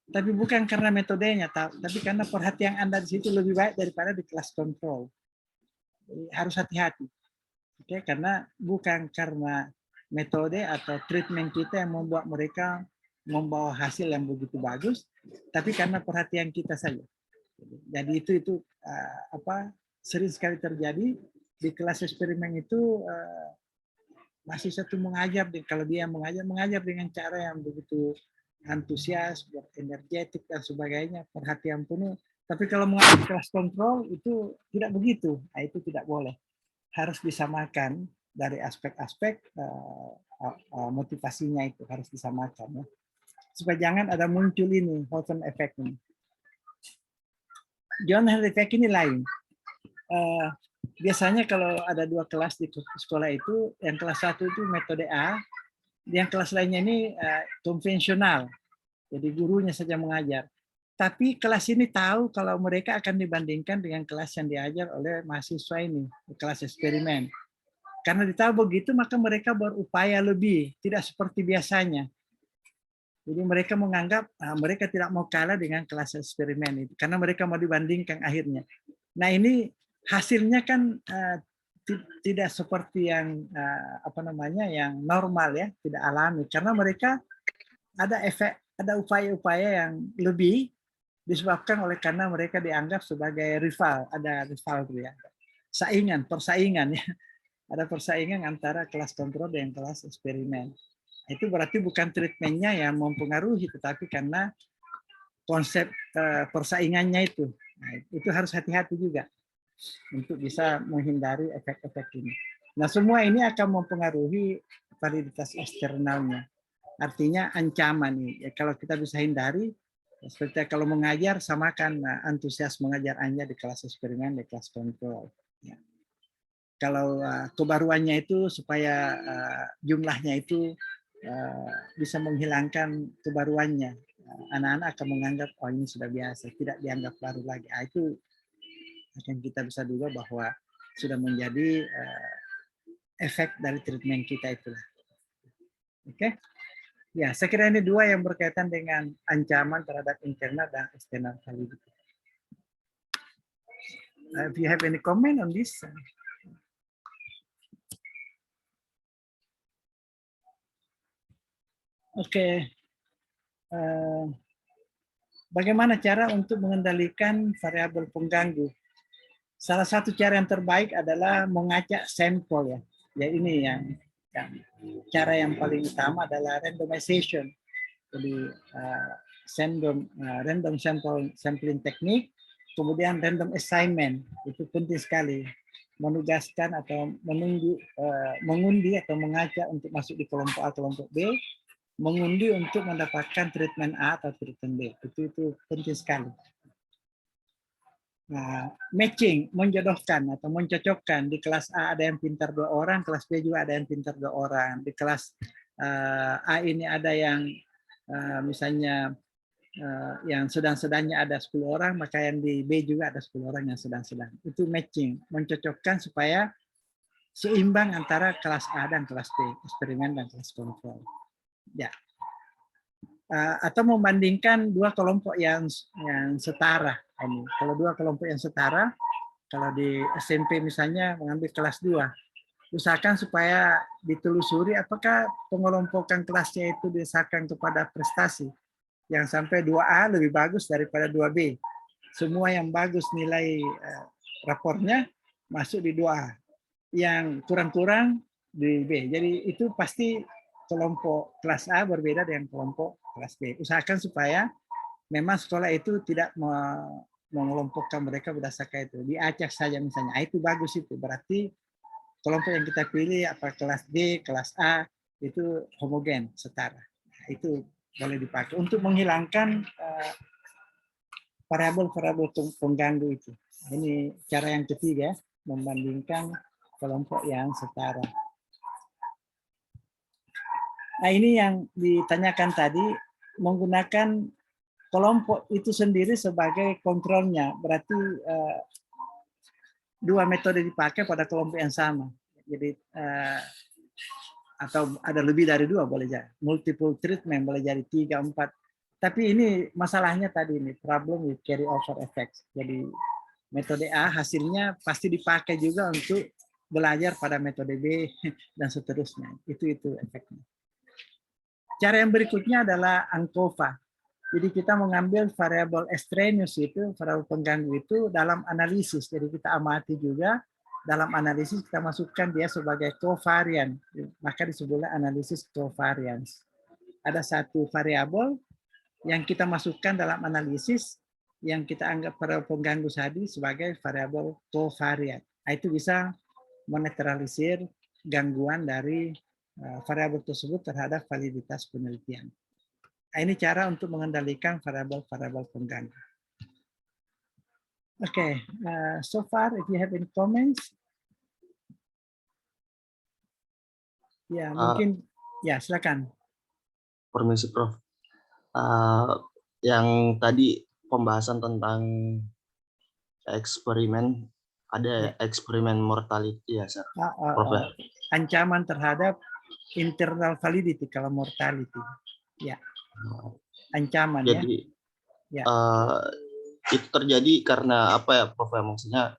Speaker 1: Tapi bukan karena metodenya, tapi karena perhatian Anda di situ lebih baik daripada di kelas kontrol. Jadi harus hati-hati. Oke, karena bukan karena metode atau treatment kita yang membuat mereka membawa hasil yang begitu bagus, tapi karena perhatian kita saja. Jadi itu sering sekali terjadi di kelas eksperimen itu mahasiswa itu mengajar, kalau dia mengajar dengan cara yang begitu antusias, energetik dan sebagainya, perhatian penuh. Tapi kalau mengalami kelas kontrol itu tidak begitu. Nah, itu tidak boleh. Harus disamakan dari aspek-aspek motivasinya itu harus disamakan ya. Supaya jangan ada muncul ini Hawthorne effect ini. John Heard effect ini lain. Biasanya kalau ada 2 kelas di sekolah itu, yang kelas 1 itu metode A, yang kelas lainnya ini konvensional. Jadi gurunya saja mengajar. Tapi kelas ini tahu kalau mereka akan dibandingkan dengan kelas yang diajar oleh mahasiswa ini, kelas eksperimen. Karena ditahu begitu, maka mereka berupaya lebih, tidak seperti biasanya. Jadi mereka menganggap mereka tidak mau kalah dengan kelas eksperimen itu, karena mereka mau dibandingkan akhirnya. Nah ini hasilnya kan tidak seperti yang yang normal ya, tidak alami, karena mereka ada efek, ada upaya-upaya yang lebih disebabkan oleh karena mereka dianggap sebagai rival, ada rival ya, persaingan ya, ada persaingan antara kelas kontrol dan kelas eksperimen. Itu berarti bukan treatmentnya yang mempengaruhi, tetapi karena konsep persaingannya itu. Nah, itu harus hati-hati juga untuk bisa menghindari efek-efek ini. Nah, semua ini akan mempengaruhi validitas eksternalnya. Artinya ancaman nih. Ya, kalau kita bisa hindari, seperti kalau mengajar, samakan antusias mengajar Anda di kelas eksperimen, di kelas kontrol. Ya. Kalau kebaruannya itu supaya jumlahnya itu bisa menghilangkan kebaruannya. Anak-anak akan menganggap, oh ini sudah biasa, tidak dianggap baru lagi. Itu akan kita bisa duga bahwa sudah menjadi efek dari treatment kita itulah. Oke? Ya, saya kira ini 2 yang berkaitan dengan ancaman terhadap internal dan external validity. If you have any comment on this? Oke. Bagaimana cara untuk mengendalikan variabel pengganggu? Salah satu cara yang terbaik adalah mengacak sampel ya. Ya ini yang cara yang paling utama adalah randomization. Jadi random sampling teknik, kemudian random assignment, itu penting sekali. Menugaskan atau mengundi atau mengajak untuk masuk di kelompok A, kelompok B, mengundi untuk mendapatkan treatment A atau treatment B. Itu penting sekali. Nah, matching, menjodohkan atau mencocokkan. Di kelas A ada yang pintar 2 orang, kelas B juga ada yang pintar 2 orang. Di kelas A ini ada yang misalnya yang sedang-sedangnya ada 10 orang, maka yang di B juga ada 10 orang yang sedang-sedang. Itu matching, mencocokkan supaya seimbang antara kelas A dan kelas B, eksperimen dan kelas kontrol. Ya. Atau membandingkan 2 kelompok yang setara. Kalau 2 kelompok yang setara, kalau di SMP misalnya mengambil kelas 2, usahakan supaya ditelusuri apakah pengelompokan kelasnya itu didasarkan kepada prestasi. Yang sampai 2A lebih bagus daripada 2B. Semua yang bagus nilai rapornya masuk di 2A. Yang kurang-kurang di B. Jadi itu pasti kelompok kelas A berbeda dengan kelompok kelas B. Usahakan supaya memang sekolah itu tidak mengelompokkan mereka berdasarkan itu. Diacak saja misalnya. Itu bagus itu. Berarti kelompok yang kita pilih apa kelas D, kelas A itu homogen, setara. Itu boleh dipakai untuk menghilangkan variabel-variabel pengganggu itu. Ini cara yang ketiga, membandingkan kelompok yang setara. Nah ini yang ditanyakan tadi, menggunakan kelompok itu sendiri sebagai kontrolnya. Berarti 2 metode dipakai pada kelompok yang sama. Jadi atau ada lebih dari 2 boleh jadi. Multiple treatment boleh jadi 3, 4. Tapi ini masalahnya tadi ini, problem with carry over effects. Jadi metode A hasilnya pasti dipakai juga untuk belajar pada metode B dan seterusnya. Itu efeknya. Cara yang berikutnya adalah ANCOVA. Jadi kita mengambil variabel extraneous itu, variabel pengganggu itu dalam analisis. Jadi kita amati juga dalam analisis kita masukkan dia sebagai covariant. Maka disebutlah analisis covariance. Ada satu variabel yang kita masukkan dalam analisis yang kita anggap variabel pengganggu tadi sebagai variabel covariat. Itu bisa menetralisir gangguan dari variabel tersebut terhadap validitas penelitian. Ini cara untuk mengendalikan variabel-variabel pengganggu. Okay, so far if you have any comments, ya mungkin ya silakan.
Speaker 3: Permisi Prof. Yang tadi pembahasan tentang eksperimen, ada eksperimen mortality ya, Sir? Prof, ya?
Speaker 1: Ancaman terhadap internal validity kalau mortality, ya. Ancaman.
Speaker 3: Jadi,
Speaker 1: ya.
Speaker 3: Itu terjadi karena apa ya, Prof? Maksudnya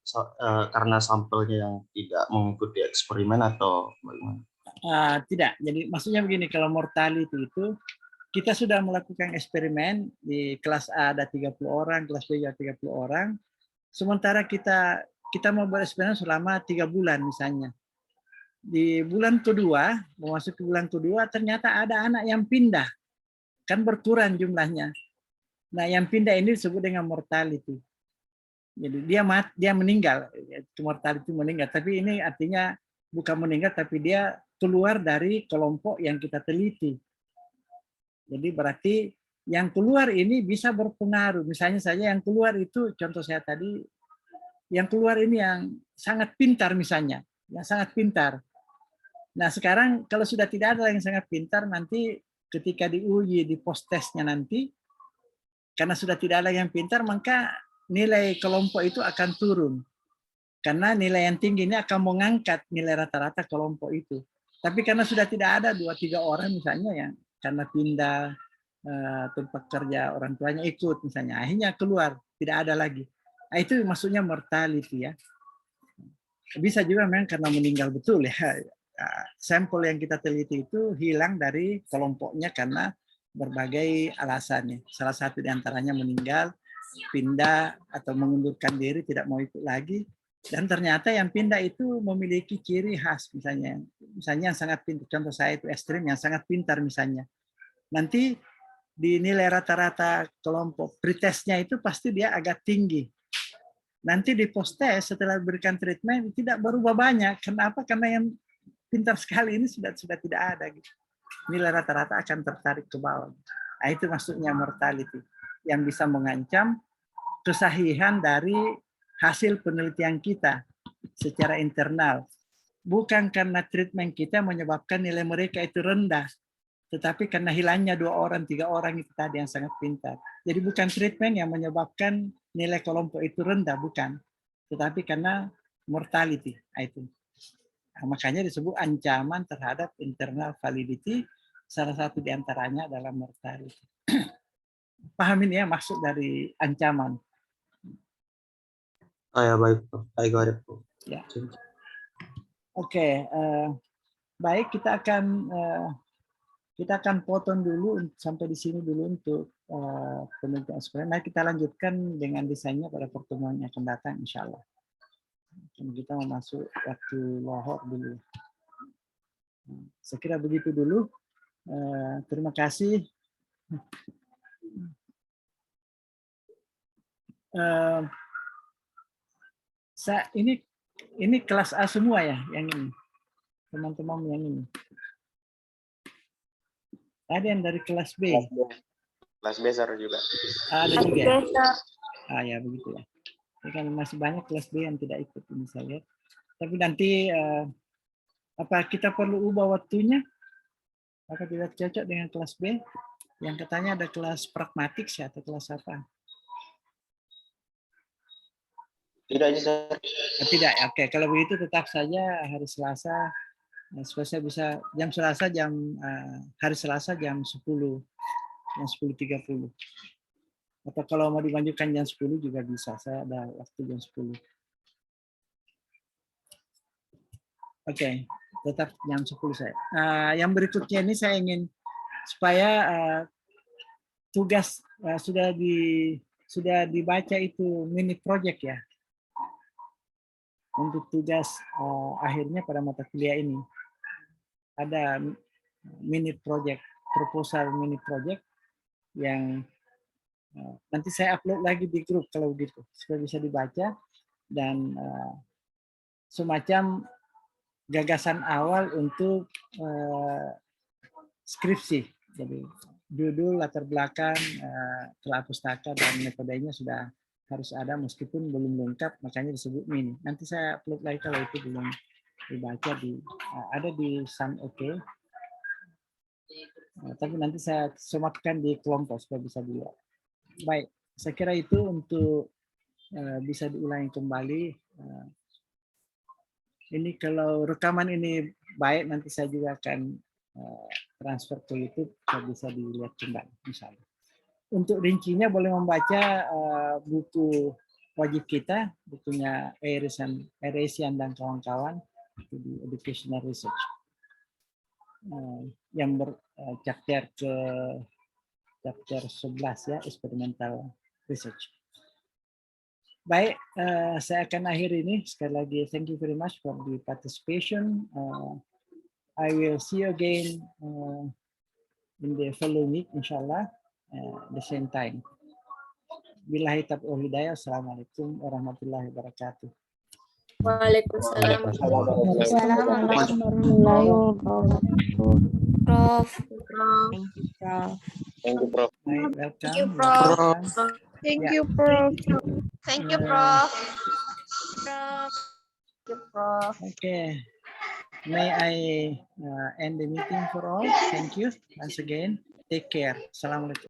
Speaker 3: karena sampelnya yang tidak mengikuti eksperimen atau bagaimana?
Speaker 1: Tidak. Jadi maksudnya begini, kalau mortality itu kita sudah melakukan eksperimen di kelas A ada 30 orang, kelas B ada 30 orang. Sementara kita mau bereksperimen selama 3 bulan misalnya. Di bulan kedua, memasuki bulan kedua, ternyata ada anak yang pindah. Kan berkurang jumlahnya. Nah, yang pindah ini disebut dengan mortality. Jadi dia meninggal, mortality meninggal. Tapi ini artinya bukan meninggal, tapi dia keluar dari kelompok yang kita teliti. Jadi berarti yang keluar ini bisa berpengaruh. Misalnya saja yang keluar itu, contoh saya tadi, yang keluar ini yang sangat pintar misalnya, yang sangat pintar. Nah sekarang kalau sudah tidak ada yang sangat pintar, nanti ketika diuji di post testnya nanti, karena sudah tidak ada yang pintar, maka nilai kelompok itu akan turun. Karena nilai yang tinggi ini akan mengangkat nilai rata-rata kelompok itu. Tapi karena sudah tidak ada 2-3 orang misalnya yang karena pindah tempat kerja orang tuanya ikut misalnya, akhirnya keluar, tidak ada lagi. Nah, itu maksudnya mortality ya. Bisa juga memang karena meninggal betul ya. Sampel yang kita teliti itu hilang dari kelompoknya karena berbagai alasannya. Salah satu diantaranya meninggal, pindah atau mengundurkan diri, tidak mau ikut lagi. Dan ternyata yang pindah itu memiliki ciri khas, misalnya yang sangat pintar. Contoh saya itu ekstrim yang sangat pintar misalnya. Nanti di nilai rata-rata kelompok pretestnya itu pasti dia agak tinggi. Nanti di post test setelah berikan treatment tidak berubah banyak. Kenapa? Karena yang pintar sekali ini sudah tidak ada. Gitu. Nilai rata-rata akan tertarik ke bawah. Nah, itu maksudnya mortality yang bisa mengancam kesahihan dari hasil penelitian kita secara internal. Bukan karena treatment kita menyebabkan nilai mereka itu rendah, tetapi karena hilangnya 2 orang, 3 orang itu tadi yang sangat pintar. Jadi bukan treatment yang menyebabkan nilai kelompok itu rendah, bukan. Tetapi karena mortality. Itu. Nah, makanya disebut ancaman terhadap internal validity, salah satu diantaranya adalah mortality. Pahamin ya maksud dari ancaman.
Speaker 3: Ya baik, I got it.
Speaker 1: Ya. Oke, baik kita akan potong dulu sampai di sini dulu untuk penelitian eksperimen. Nah, kita lanjutkan dengan desainnya pada pertemuan yang akan datang, insya Allah. Kita mau masuk waktu lohor dulu. Saya kira begitu dulu. Terima kasih. Ini kelas A semua ya, yang ini. Teman-teman yang ini. Ada yang dari kelas B.
Speaker 4: Kelas B juga.
Speaker 1: Ada juga. Ya begitu ya. Ini kan masih banyak kelas B yang tidak ikut ini saya lihat. Tapi nanti apa kita perlu ubah waktunya? Apakah tidak cocok dengan kelas B? Yang katanya ada kelas pragmatik ya, atau kelas apa?
Speaker 4: Tidak aja, Sir.
Speaker 1: Tidak, oke. Kalau begitu tetap saja hari Selasa. Supaya saya bisa hari Selasa jam 10. Jam 10.30. Atau kalau mau dilanjutkan jam 10 juga bisa. Saya ada waktu jam 10. Oke, tetap jam 10 saya. Yang berikutnya ini saya ingin supaya tugas sudah dibaca itu mini project ya. Untuk tugas akhirnya pada mata kuliah ini ada mini project, proposal mini project yang Nanti saya upload lagi di grup kalau gitu supaya bisa dibaca dan semacam gagasan awal untuk skripsi. Jadi judul, latar belakang, telah pustaka dan metodenya sudah harus ada meskipun belum lengkap, makanya disebut mini. Nanti saya upload lagi kalau itu belum dibaca ada di Sun Oke. Tapi nanti saya sematkan di kelompok supaya bisa dilihat. Baik, saya kira itu untuk bisa diulangi kembali. Ini kalau rekaman ini baik, nanti saya juga akan transfer ke YouTube supaya bisa dilihat kembali misalnya. Untuk rincinya boleh membaca buku wajib kita, bukunya Eresian dan kawan-kawan di Educational Research yang chapter 11 ya, Experimental Research. Baik, saya akan akhiri ini. Sekali lagi, thank you very much for the participation. I will see you again in the following week, inshallah, the same time. Billahi taufiq wal hidayah. Assalamualaikum warahmatullahi wabarakatuh.
Speaker 2: Waalaikumsalam.
Speaker 5: Assalamualaikum warahmatullahi wabarakatuh.
Speaker 2: Prof.
Speaker 4: Thank you, Prof.
Speaker 1: Baik, welcome.
Speaker 2: Thank you, Prof.
Speaker 1: Welcome.
Speaker 5: Thank
Speaker 1: Ya.
Speaker 5: you, Prof.
Speaker 2: Thank you, Prof.
Speaker 5: Thank you, Prof.
Speaker 1: Okay. May I end the meeting for all? Thank you once again. Take care. Assalamualaikum.